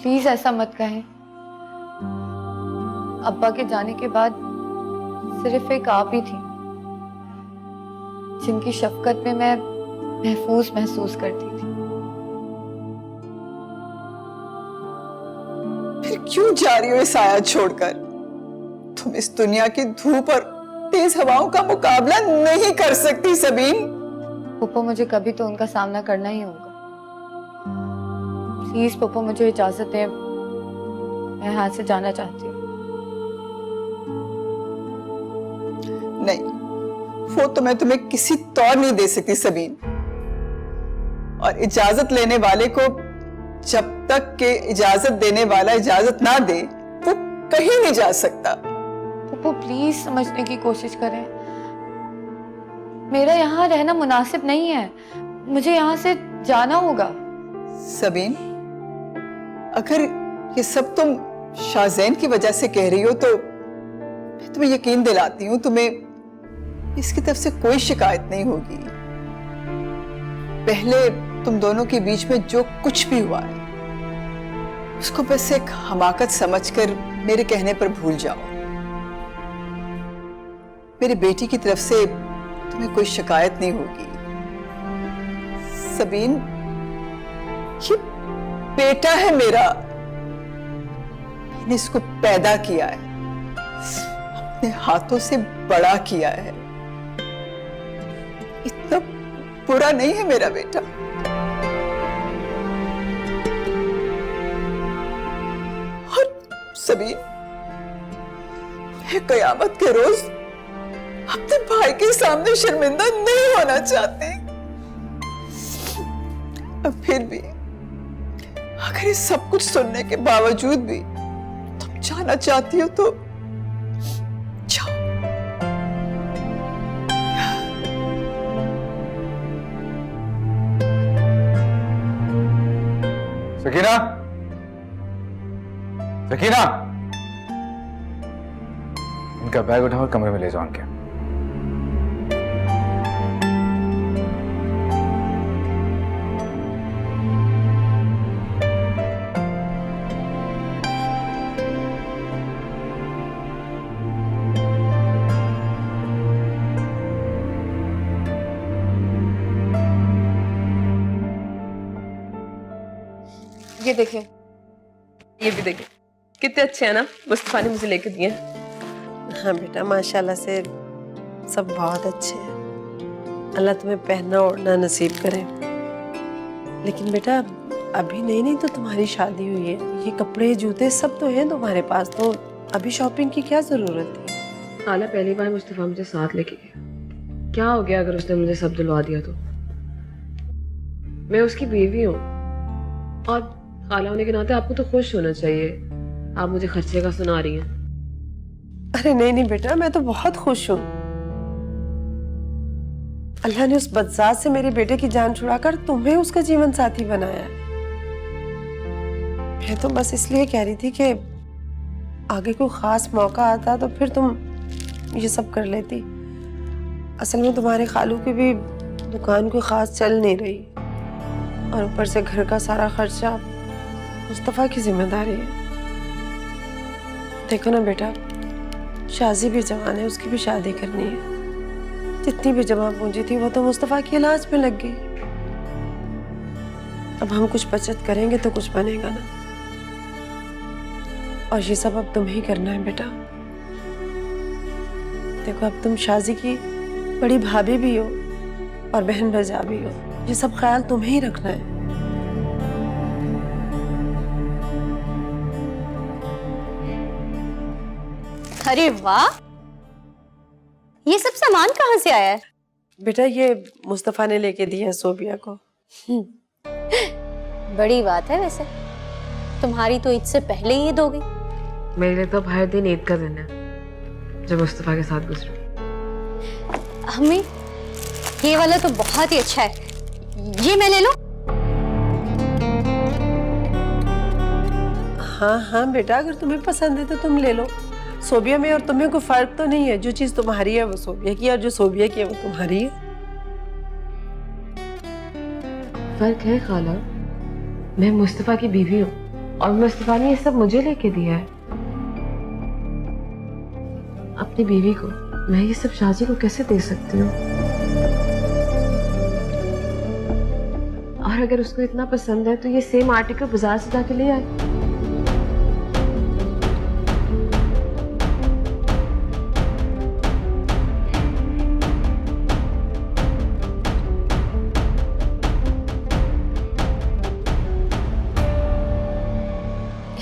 प्लीज ऐसा मत कहें। अब्बा के जाने के बाद सिर्फ एक आप ही थी जिनकी शफकत में मैं महफूज महसूस करती थी। फिर क्यों जा रही हो इस आया छोड़कर? तुम इस दुनिया की धूप और तेज हवाओं का मुकाबला नहीं कर सकती सबीन। पप्पो, मुझे कभी तो उनका सामना करना ही होगा। प्लीज पप्पो, मुझे इजाजत दें, मैं यहाँ से जाना चाहती हूँ। नहीं, वो तो मैं तुम्हें किसी तौर नहीं दे सकती सबीन। और इजाजत लेने वाले को जब तक के इजाजत देने वाला इजाजत ना दे, वो कहीं नहीं जा सकता। पप्पो प्लीज समझने की कोशिश करें। मेरा यहाँ रहना मुनासिब नहीं है, मुझे यहाँ से जाना होगा। सबीन, अगर ये सब तुम शाहजैन की वजह से कह रही हो तो मैं तुम्हें यकीन दिलाती हूँ, तुम्हें इसकी तरफ से कोई शिकायत नहीं होगी। पहले तुम दोनों के बीच में जो कुछ भी हुआ है उसको बस एक हमाकत समझकर मेरे कहने पर भूल जाओ। मेरी बेटी की तरफ से तुम्हें कोई शिकायत नहीं होगी। सबीन, ये बेटा है मेरा, मैंने इसको पैदा किया है, अपने हाथों से बड़ा किया है। इतना बुरा नहीं है मेरा बेटा। और सबीन, मैं कयामत के रोज अपने भाई के सामने शर्मिंदा नहीं होना चाहती। अब फिर भी अगर ये सब कुछ सुनने के बावजूद भी तुम जाना चाहती हो तो जाओ। सकीना, सकीना, इनका बैग उठाओ और कमरे में ले जाओ इनके। ये देखें, ये भी देखें, कितने अच्छे हैं ना, मुस्तफा ने मुझे लेके दिए। हाँ बेटा, माशाल्लाह से सब बहुत अच्छे हैं। अल्लाह तुम्हें पहनना ओढ़ना नसीब करे। लेकिन बेटा अभी नहीं तो तुम्हारी शादी हुई है, ये कपड़े जूते सब तो हैं तुम्हारे पास, तो अभी शॉपिंग की क्या जरूरत थी? खाला पहली बार मुस्तफा मुझे साथ लेके गया। क्या हो गया अगर उसने मुझे सब दिलवा दिया तो? मैं उसकी बीवी हूँ और खाला होने के नाते आपको तो खुश होना चाहिए। आप मुझे खर्चे का सुना रही हैं। अरे नहीं बेटा, मैं तो बहुत खुश हूँ। अल्लाह ने उस बदजात से मेरे बेटे की जान छुड़ाकर तुम्हें उसका जीवन साथी बनाया। मैं तो बस इसलिए कह रही थी कि आगे कोई खास मौका आता तो फिर तुम ये सब कर लेती। असल में तुम्हारे खालू की भी दुकान कोई खास चल नहीं रही और ऊपर से घर का सारा खर्चा मुस्तफा की जिम्मेदारी है। देखो ना बेटा, शाजी भी जवान है, उसकी भी शादी करनी है। जितनी भी जमा पूंजी थी वो तो मुस्तफा के इलाज में लग गई। अब हम कुछ बचत करेंगे तो कुछ बनेगा ना। और ये सब अब तुम्हें ही करना है बेटा। देखो अब तुम शाजी की बड़ी भाभी भी हो और बहन भजा भी हो, ये सब ख्याल तुम्हें ही रखना है। अरे वाह, ये सब सामान कहाँ से आया है? बेटा ये मुस्तफा ने लेके दिया है सोबिया को। बड़ी बात है वैसे, तुम्हारी तो ईद से पहले ही ईद हो गई। मेरे लिए तो अब हर दिन ईद का दिन है जो मुस्तफा के साथ गुजरा। अम्मी, ये वाला तो बहुत ही अच्छा है, ये मैं ले लूं? हाँ हाँ बेटा, अगर तुम्हें पसंद है तो तुम ले लो। सोबिया में और तुम्हें कोई फर्क तो नहीं है। जो चीज तुम्हारी है वो सोबिया की, और जो सोबिया की है वो तुम्हारी है। फर्क है खाला, मैं मुस्तफा की बीवी हूँ और मुस्तफा ने ये सब मुझे लेके दिया है। अपनी बीवी को मैं ये सब शाजी को कैसे दे सकती हूँ? और अगर उसको इतना पसंद है तो ये सेम आर्टिकल बाजार से जाके ले आए।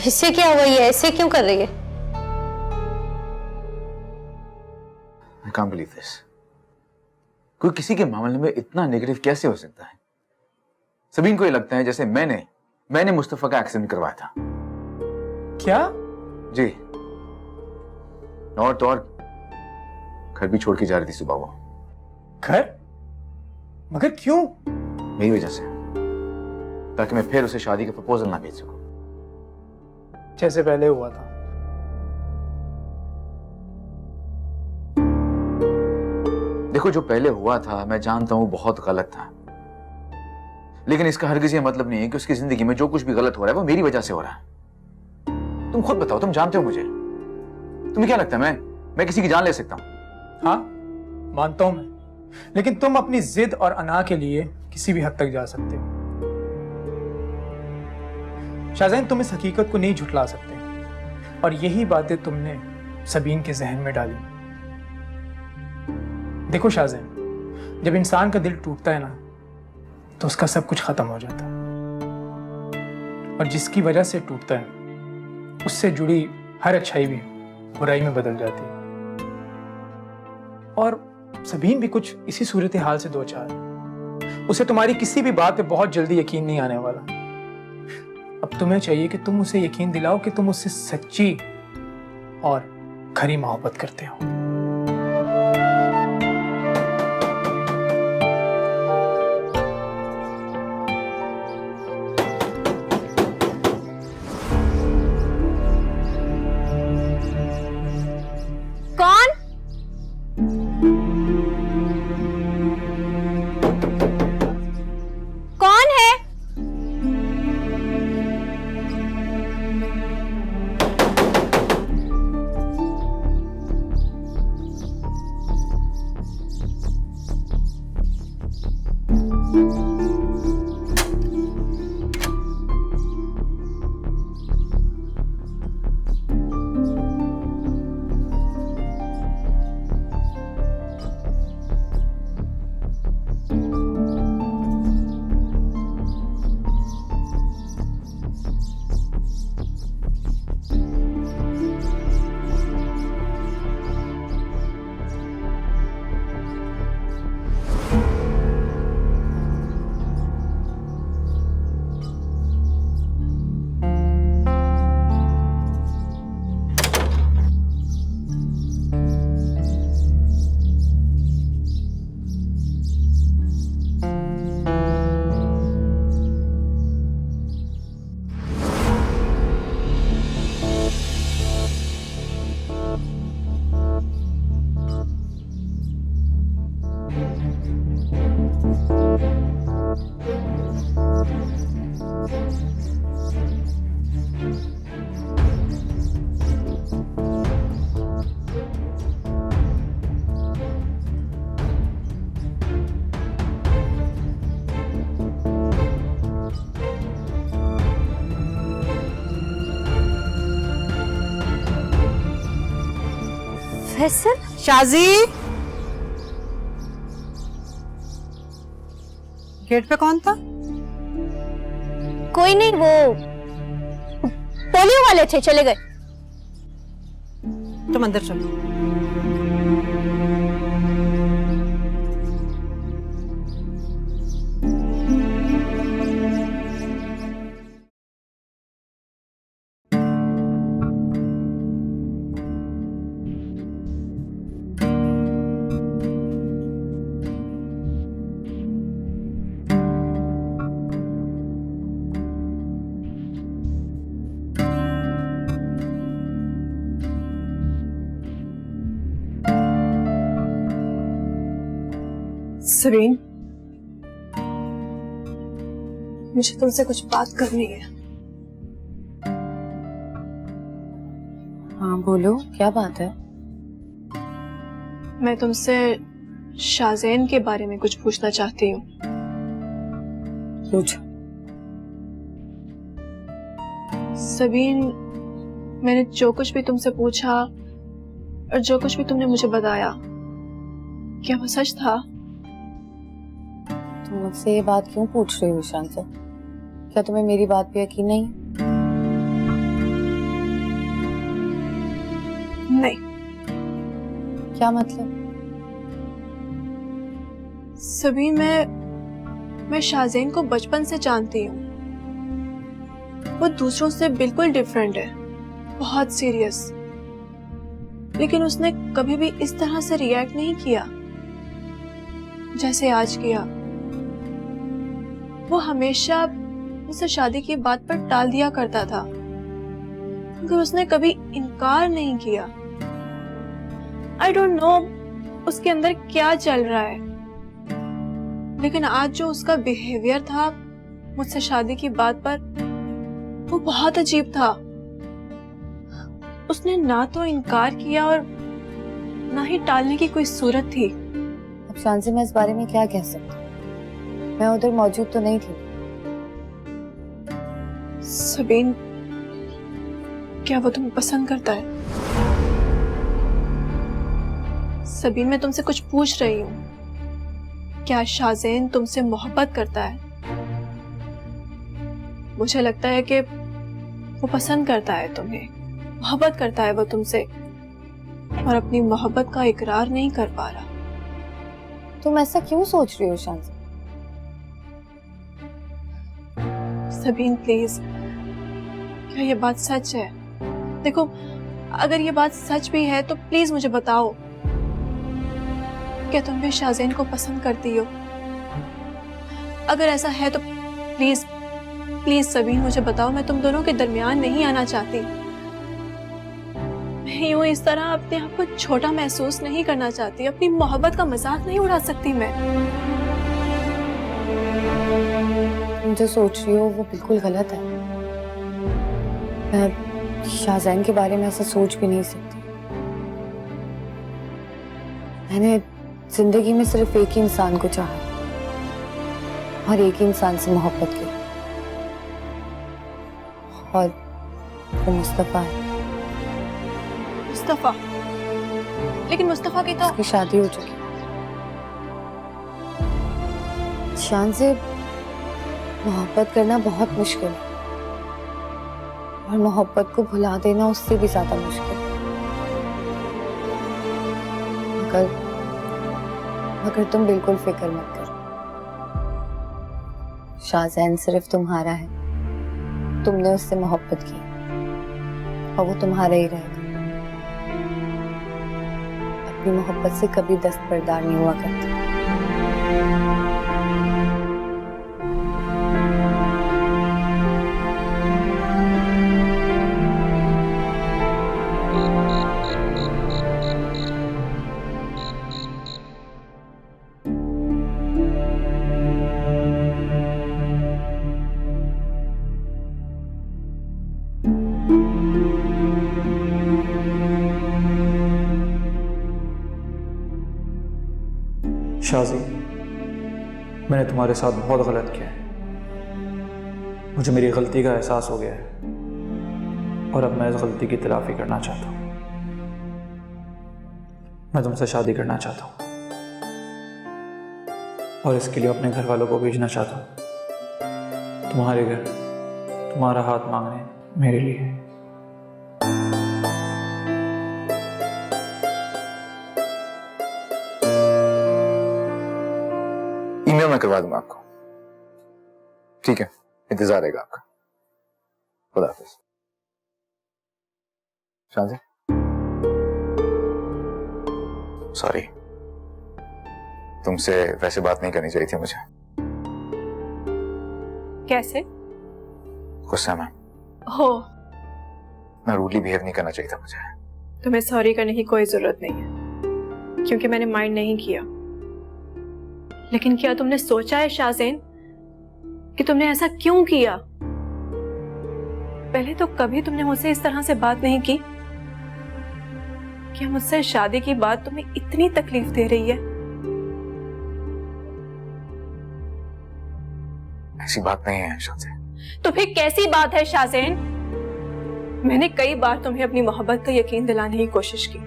इससे क्या हुआ, ये ऐसे क्यों कर रही है? I can't believe this. कोई किसी के मामले में इतना नेगेटिव कैसे हो सकता है? सबीन को ये लगता है जैसे मैंने मुस्तफा का एक्सीडेंट करवाया था। क्या? जी। और तो और घर भी छोड़ के जा रही थी सुबह वो। घर? मगर क्यों? मेरी वजह से, ताकि मैं फिर उसे शादी का प्रपोजल ना भेज सकूं। जैसे पहले हुआ था। देखो, जो पहले हुआ था मैं जानता हूं बहुत गलत था, लेकिन इसका हरगिज़ ये मतलब नहीं है कि उसकी जिंदगी में जो कुछ भी गलत हो रहा है वो मेरी वजह से हो रहा है। तुम खुद बताओ, तुम जानते हो मुझे, तुम्हें क्या लगता है मैं किसी की जान ले सकता हूं? हाँ मानता हूं मैं, लेकिन तुम अपनी जिद और अना के लिए किसी भी हद तक जा सकते हो। शाहज़ैन, तुम इस हकीकत को नहीं झुठला सकते, और यही बातें तुमने सबीन के जहन में डाली। देखो शाहज़ैन, जब इंसान का दिल टूटता है ना तो उसका सब कुछ खत्म हो जाता है, और जिसकी वजह से टूटता है उससे जुड़ी हर अच्छाई भी बुराई में बदल जाती है। और सबीन भी कुछ इसी सूरत हाल से दो चार। उसे तुम्हारी किसी भी बात पे बहुत जल्दी यकीन नहीं आने वाला। अब तुम्हें चाहिए कि तुम उसे यकीन दिलाओ कि तुम उससे सच्ची और खरी मोहब्बत करते हो। कौन? कौन है? प्रोफेसर शाजी, गेट पे कौन था? कोई नहीं, वो पोलियो वाले थे, चले गए। तुम अंदर चलो। सबीन, मुझे तुमसे कुछ बात करनी है। हाँ बोलो, क्या बात है? मैं तुमसे शाज़ेन के बारे में कुछ पूछना चाहती हूँ। पूछो। सबीन, मैंने जो कुछ भी तुमसे पूछा और जो कुछ भी तुमने मुझे बताया, क्या वो सच था? तुम मुझसे ये बात क्यों पूछ रही हो ईशान से? क्या तुम्हें मेरी बात पे यकीन नहीं? नहीं। क्या मतलब? सभी मैं शाज़ेन को बचपन से जानती हूँ। वो दूसरों से बिल्कुल डिफरेंट है, बहुत सीरियस। लेकिन उसने कभी भी इस तरह से रिएक्ट नहीं किया जैसे आज किया। वो हमेशा मुझसे शादी की बात पर टाल दिया करता था, मगर उसने कभी इनकार नहीं किया। आई डोंट नो उसके अंदर क्या चल रहा है, लेकिन आज जो उसका बिहेवियर था मुझसे शादी की बात पर, वो बहुत अजीब था। उसने ना तो इनकार किया और ना ही टालने की कोई सूरत थी। अब शान से मैं इस बारे में क्या कह सकती हूँ? मैं उधर मौजूद तो नहीं थी। सबीन, क्या वो तुम्हें पसंद करता है? सबीन, मैं तुमसे कुछ पूछ रही हूँ। क्या शाज़ेन तुमसे मोहब्बत करता है? मुझे लगता है कि वो पसंद करता है तुम्हें, मोहब्बत करता है वो तुमसे, और अपनी मोहब्बत का इकरार नहीं कर पा रहा। तुम ऐसा क्यों सोच रही हो शान से? सबीन प्लीज, क्या ये बात सच है? देखो, अगर ये बात सच भी है तो प्लीज मुझे बताओ, क्या तुम भी शाज़ेन को पसंद करती हो? अगर ऐसा है तो प्लीज प्लीज सबीन मुझे बताओ। मैं तुम दोनों के दरमियान नहीं आना चाहती। मैं यूं इस तरह अपने आप को छोटा महसूस नहीं करना चाहती। अपनी मोहब्बत का मजाक नहीं उड़ा सकती मैं। तुम जो सोच रही हो वो बिल्कुल गलत है। मैं शाज़ेन के बारे में ऐसा सोच भी नहीं सकती। मैंने जिंदगी में सिर्फ एक ही इंसान को चाहा और एक ही इंसान से मोहब्बत की, और वो मुस्तफा है। मुस्तफा? लेकिन मुस्तफा की तो उसकी शादी हो चुकी। शान से मोहब्बत करना बहुत मुश्किल है, और मोहब्बत को भुला देना उससे भी ज्यादा मुश्किल है। मगर तुम बिल्कुल फिक्र मत करो। शाज़ेन सिर्फ तुम्हारा है। तुमने उससे मोहब्बत की और वो तुम्हारा ही रहेगा। अपनी मोहब्बत से कभी दस्तबरदार नहीं हुआ करता। शाज़ी, मैंने तुम्हारे साथ बहुत गलत किया है। मुझे मेरी गलती का एहसास हो गया है और अब मैं इस गलती की तलाफी करना चाहता हूँ। मैं तुमसे शादी करना चाहता हूँ और इसके लिए अपने घर वालों को भेजना चाहता हूँ तुम्हारे घर, तुम्हारा हाथ मांगने मेरे लिए। ईमेल मैं करवा दूंगा आपको, ठीक है? इंतजार रहेगा आपका। खुदा हाफिज। शांति, सॉरी, तुमसे वैसे बात नहीं करनी चाहिए थी मुझे। कैसे? गुस्सा में हो? मैं रूडली बिहेव नहीं करना चाहिए था मुझे। तुम्हें सॉरी करने की कोई जरूरत नहीं है, क्योंकि मैंने माइंड नहीं किया। लेकिन क्या तुमने सोचा है शाहज़ैन कि तुमने ऐसा क्यों किया? पहले तो कभी तुमने मुझसे इस तरह से बात नहीं की। क्या मुझसे शादी की बात तुम्हें इतनी तकलीफ दे रही है? ऐसी बात नहीं है शांति। तो फिर कैसी बात है शाहज़ैन? मैंने कई बार तुम्हें अपनी मोहब्बत का यकीन दिलाने की कोशिश की,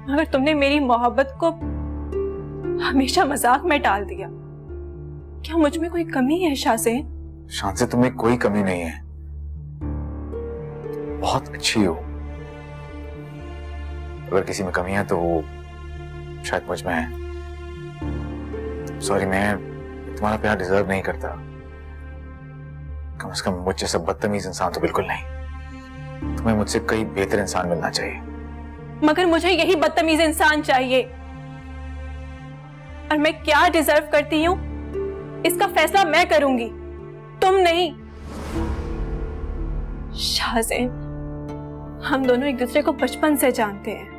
मगर तुमने मेरी मोहब्बत को हमेशा मजाक में टाल दिया। क्या मुझ में कोई कमी है शाहज़ैन? शांति, तुम्हें कोई कमी नहीं है, बहुत अच्छी हो। अगर किसी में कमी है तो वो शायद मुझ में है। सॉरी, मैं तुम्हारा प्यार डिजर्व नहीं करता। कम से कम मुझ जैसा बदतमीज इंसान तो बिल्कुल नहीं। तुम्हें मुझसे कई बेहतर इंसान मिलना चाहिए। मगर मुझे यही बदतमीज इंसान चाहिए, और मैं क्या डिजर्व करती हूँ इसका फैसला मैं करूंगी, तुम नहीं। शाहज़ैन, हम दोनों एक दूसरे को बचपन से जानते हैं।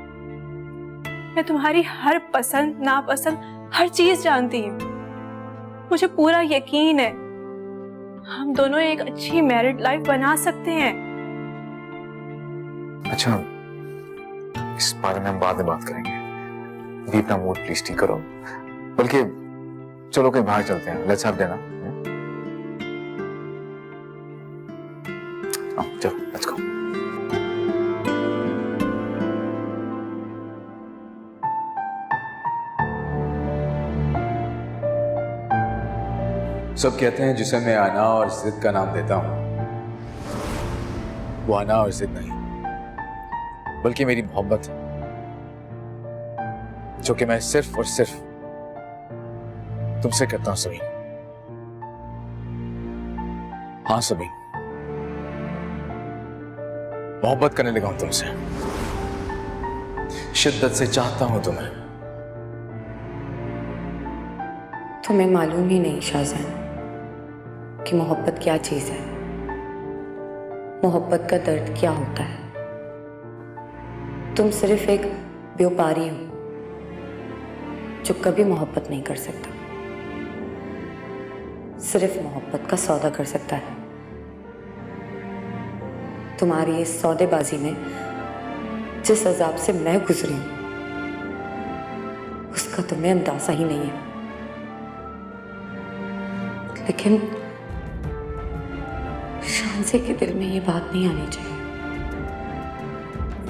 मैं तुम्हारी हर पसंद नापसंद हर चीज जानती हूँ। मुझे पूरा यकीन है हम दोनों एक अच्छी मैरिड लाइफ बना सकते हैं। अच्छा, इस बारे में हम बाद में बात करेंगे। अभी अपना मूड प्लीज ठीक करो। बल्कि चलो कहीं बाहर चलते हैं, लेट्स हैव डिनर। चलो लेट्स गो। सब कहते हैं जिसे मैं आना और जिद का नाम देता हूं, वो आना और जिद नहीं, बल्कि मेरी मोहब्बत है, जो कि मैं सिर्फ और सिर्फ तुमसे करता हूं सबीन। हाँ सबीन, मोहब्बत करने लगा हूं तुमसे, शिद्दत से चाहता हूं तुम्हें। तुम्हें मालूम ही नहीं शाहज़ैन कि मोहब्बत क्या चीज़ है, मोहब्बत का दर्द क्या होता है। तुम सिर्फ एक व्यापारी हो जो कभी मोहब्बत नहीं कर सकता, सिर्फ मोहब्बत का सौदा कर सकता है। तुम्हारी इस सौदेबाजी में जिस अजाब से मैं गुजरी हूं, उसका तुम्हें अंदाजा ही नहीं है। लेकिन शांसे के दिल में ये बात नहीं आनी चाहिए।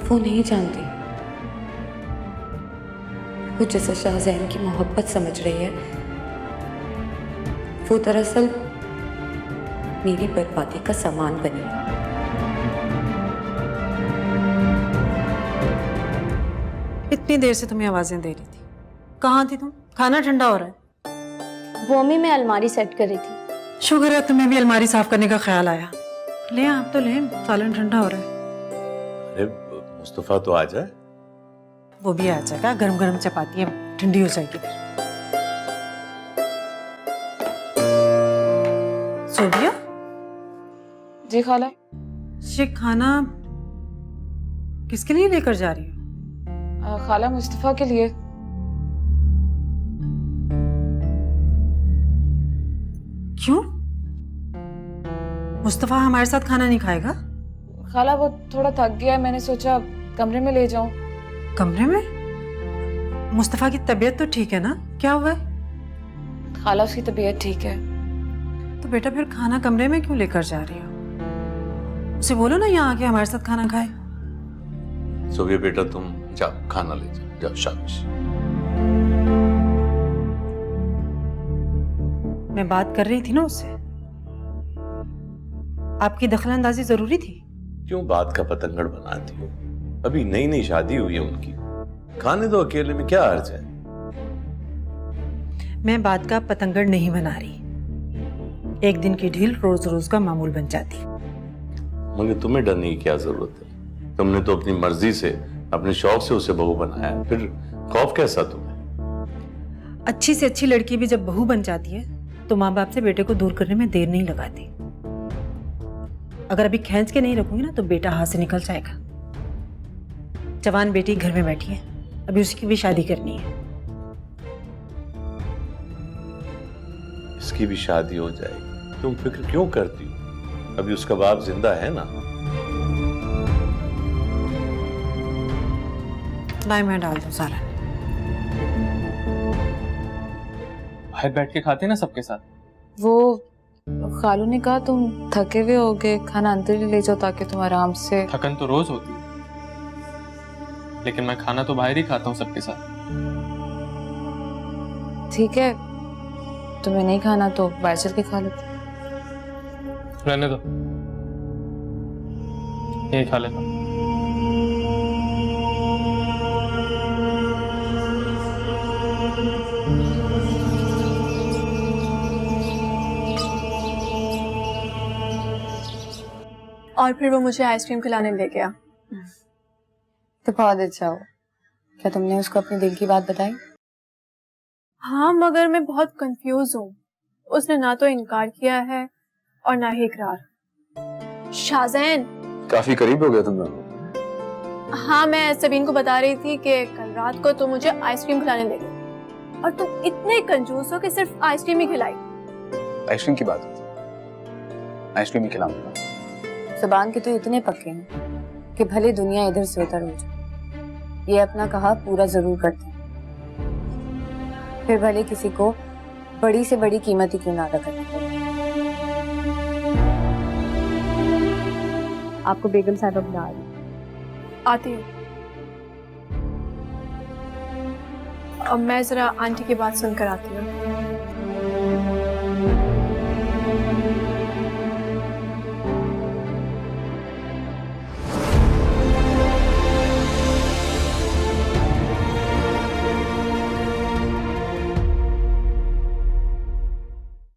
वो नहीं जानती, वो जैसे शाहज़ैन की मोहब्बत समझ रही है, वो दरअसल मेरी बर्बादी का सामान बनी है। इतनी देर से तुम्हें आवाजें दे रही थी, कहाँ थी तुम? खाना ठंडा हो रहा है। वो अम्मी, मैं अलमारी सेट कर रही थी। शुक्र है तुम्हें भी अलमारी साफ करने का ख्याल आया। ले आप तो ले, सालन ठंडा हो रहा है। अरे मुस्तफा तो आ जाए। वो भी आ जाएगा, गरम गरम चपाती है, ठंडी हो जाएगी फिर। सोबिया जी खाला। ये खाना किसके लिए लेकर जा रही हो? खाला मुस्तफा के लिए। क्यों? मुस्तफा हमारे साथ खाना नहीं खाएगा? खाला वो थोड़ा थक गया है, मैंने सोचा कमरे में ले जाऊं। कमरे में? मुस्तफा की तबीयत तो ठीक है ना? क्या हुआ है? खाला उसकी तबीयत ठीक है। तो बेटा फिर खाना कमरे में क्यों लेकर जा रही हो? उसे बोलो ना यहाँ आके हमारे साथ खाना खाए। सोबिया बेटा, तुम जाओ खाना ले जाओ, जाओ शाबाश। मैं बात कर रही थी ना उससे, आपकी दखलंदाजी जरूरी थी। क्यों बात का पतंगड़ बनाती हो? अभी नई नई शादी हुई है उनकी, खाने दो अकेले में, क्या अर्ज है? मैं बात का पतंगड़ नहीं बना रही। एक दिन की ढील रोज रोज का मामूल बन जाती। मगर तुम्हें डरने की क्या जरूरत है? तुमने तो अपनी मर्जी से, अपने शौक से उसे बहू बनाया है, फिर खौफ कैसा तुम्हें? अच्छी से अच्छी लड़की भी जब बहू बन जाती है तो माँ बाप से बेटे को दूर करने में देर नहीं लगाती। अगर अभी खींच के नहीं रखूंगी ना तो बेटा हाथ से निकल जाएगा। जवान बेटी घर में बैठी है, अभी उसकी भी शादी करनी है। इसकी भी शादी हो जाएगी, तुम फिक्र क्यों करती हो? अभी उसका बाप जिंदा है ना। लाई मैं डाल दूं सारा। बाहर बैठ के खाते ना सबके साथ। वो खालू ने कहा तुम थके हुए होगे, खाना अंदर ही ले जाओ ताकि तुम आराम से। थकन तो रोज होती है, लेकिन मैं खाना तो बाहर ही खाता हूँ सबके साथ। ठीक है, तुम्हें नहीं खाना तो बाहर चल के खा लेते। रहने दो, ये खा लेता हूँ। और फिर वो मुझे आइसक्रीम खिलाने ले गया। तो बहुत अच्छा हो। क्या तुमने उसको अपने दिल की बात बताई? हाँ, मगर मैं बहुत कंफ्यूज हूँ। उसने ना तो इनकार किया है और ना ही इकरार। शाज़ैन, काफी करीब हो गया तुम दोनों। हाँ, मैं सबीन को बता रही थी कि कल रात को तुम मुझे आइसक्रीम खिलाने ले गए और तुम इतने कंजूस हो कि सिर्फ आइसक्रीम ही खिलाई। आइसक्रीम की बात होती, आइसक्रीम ही खिलाऊंगा। जुबान के तो इतने पक्के हैं कि भले दुनिया इधर से उधर हो जाए, ये अपना कहा पूरा जरूर करते हैं। फिर भले किसी को बड़ी से बड़ी कीमत ही क्यों ना अदा करनी पड़े। आपको बेगम साहब बुला रही हैं। आती हूँ। अब मैं जरा आंटी की बात सुनकर आती हूँ।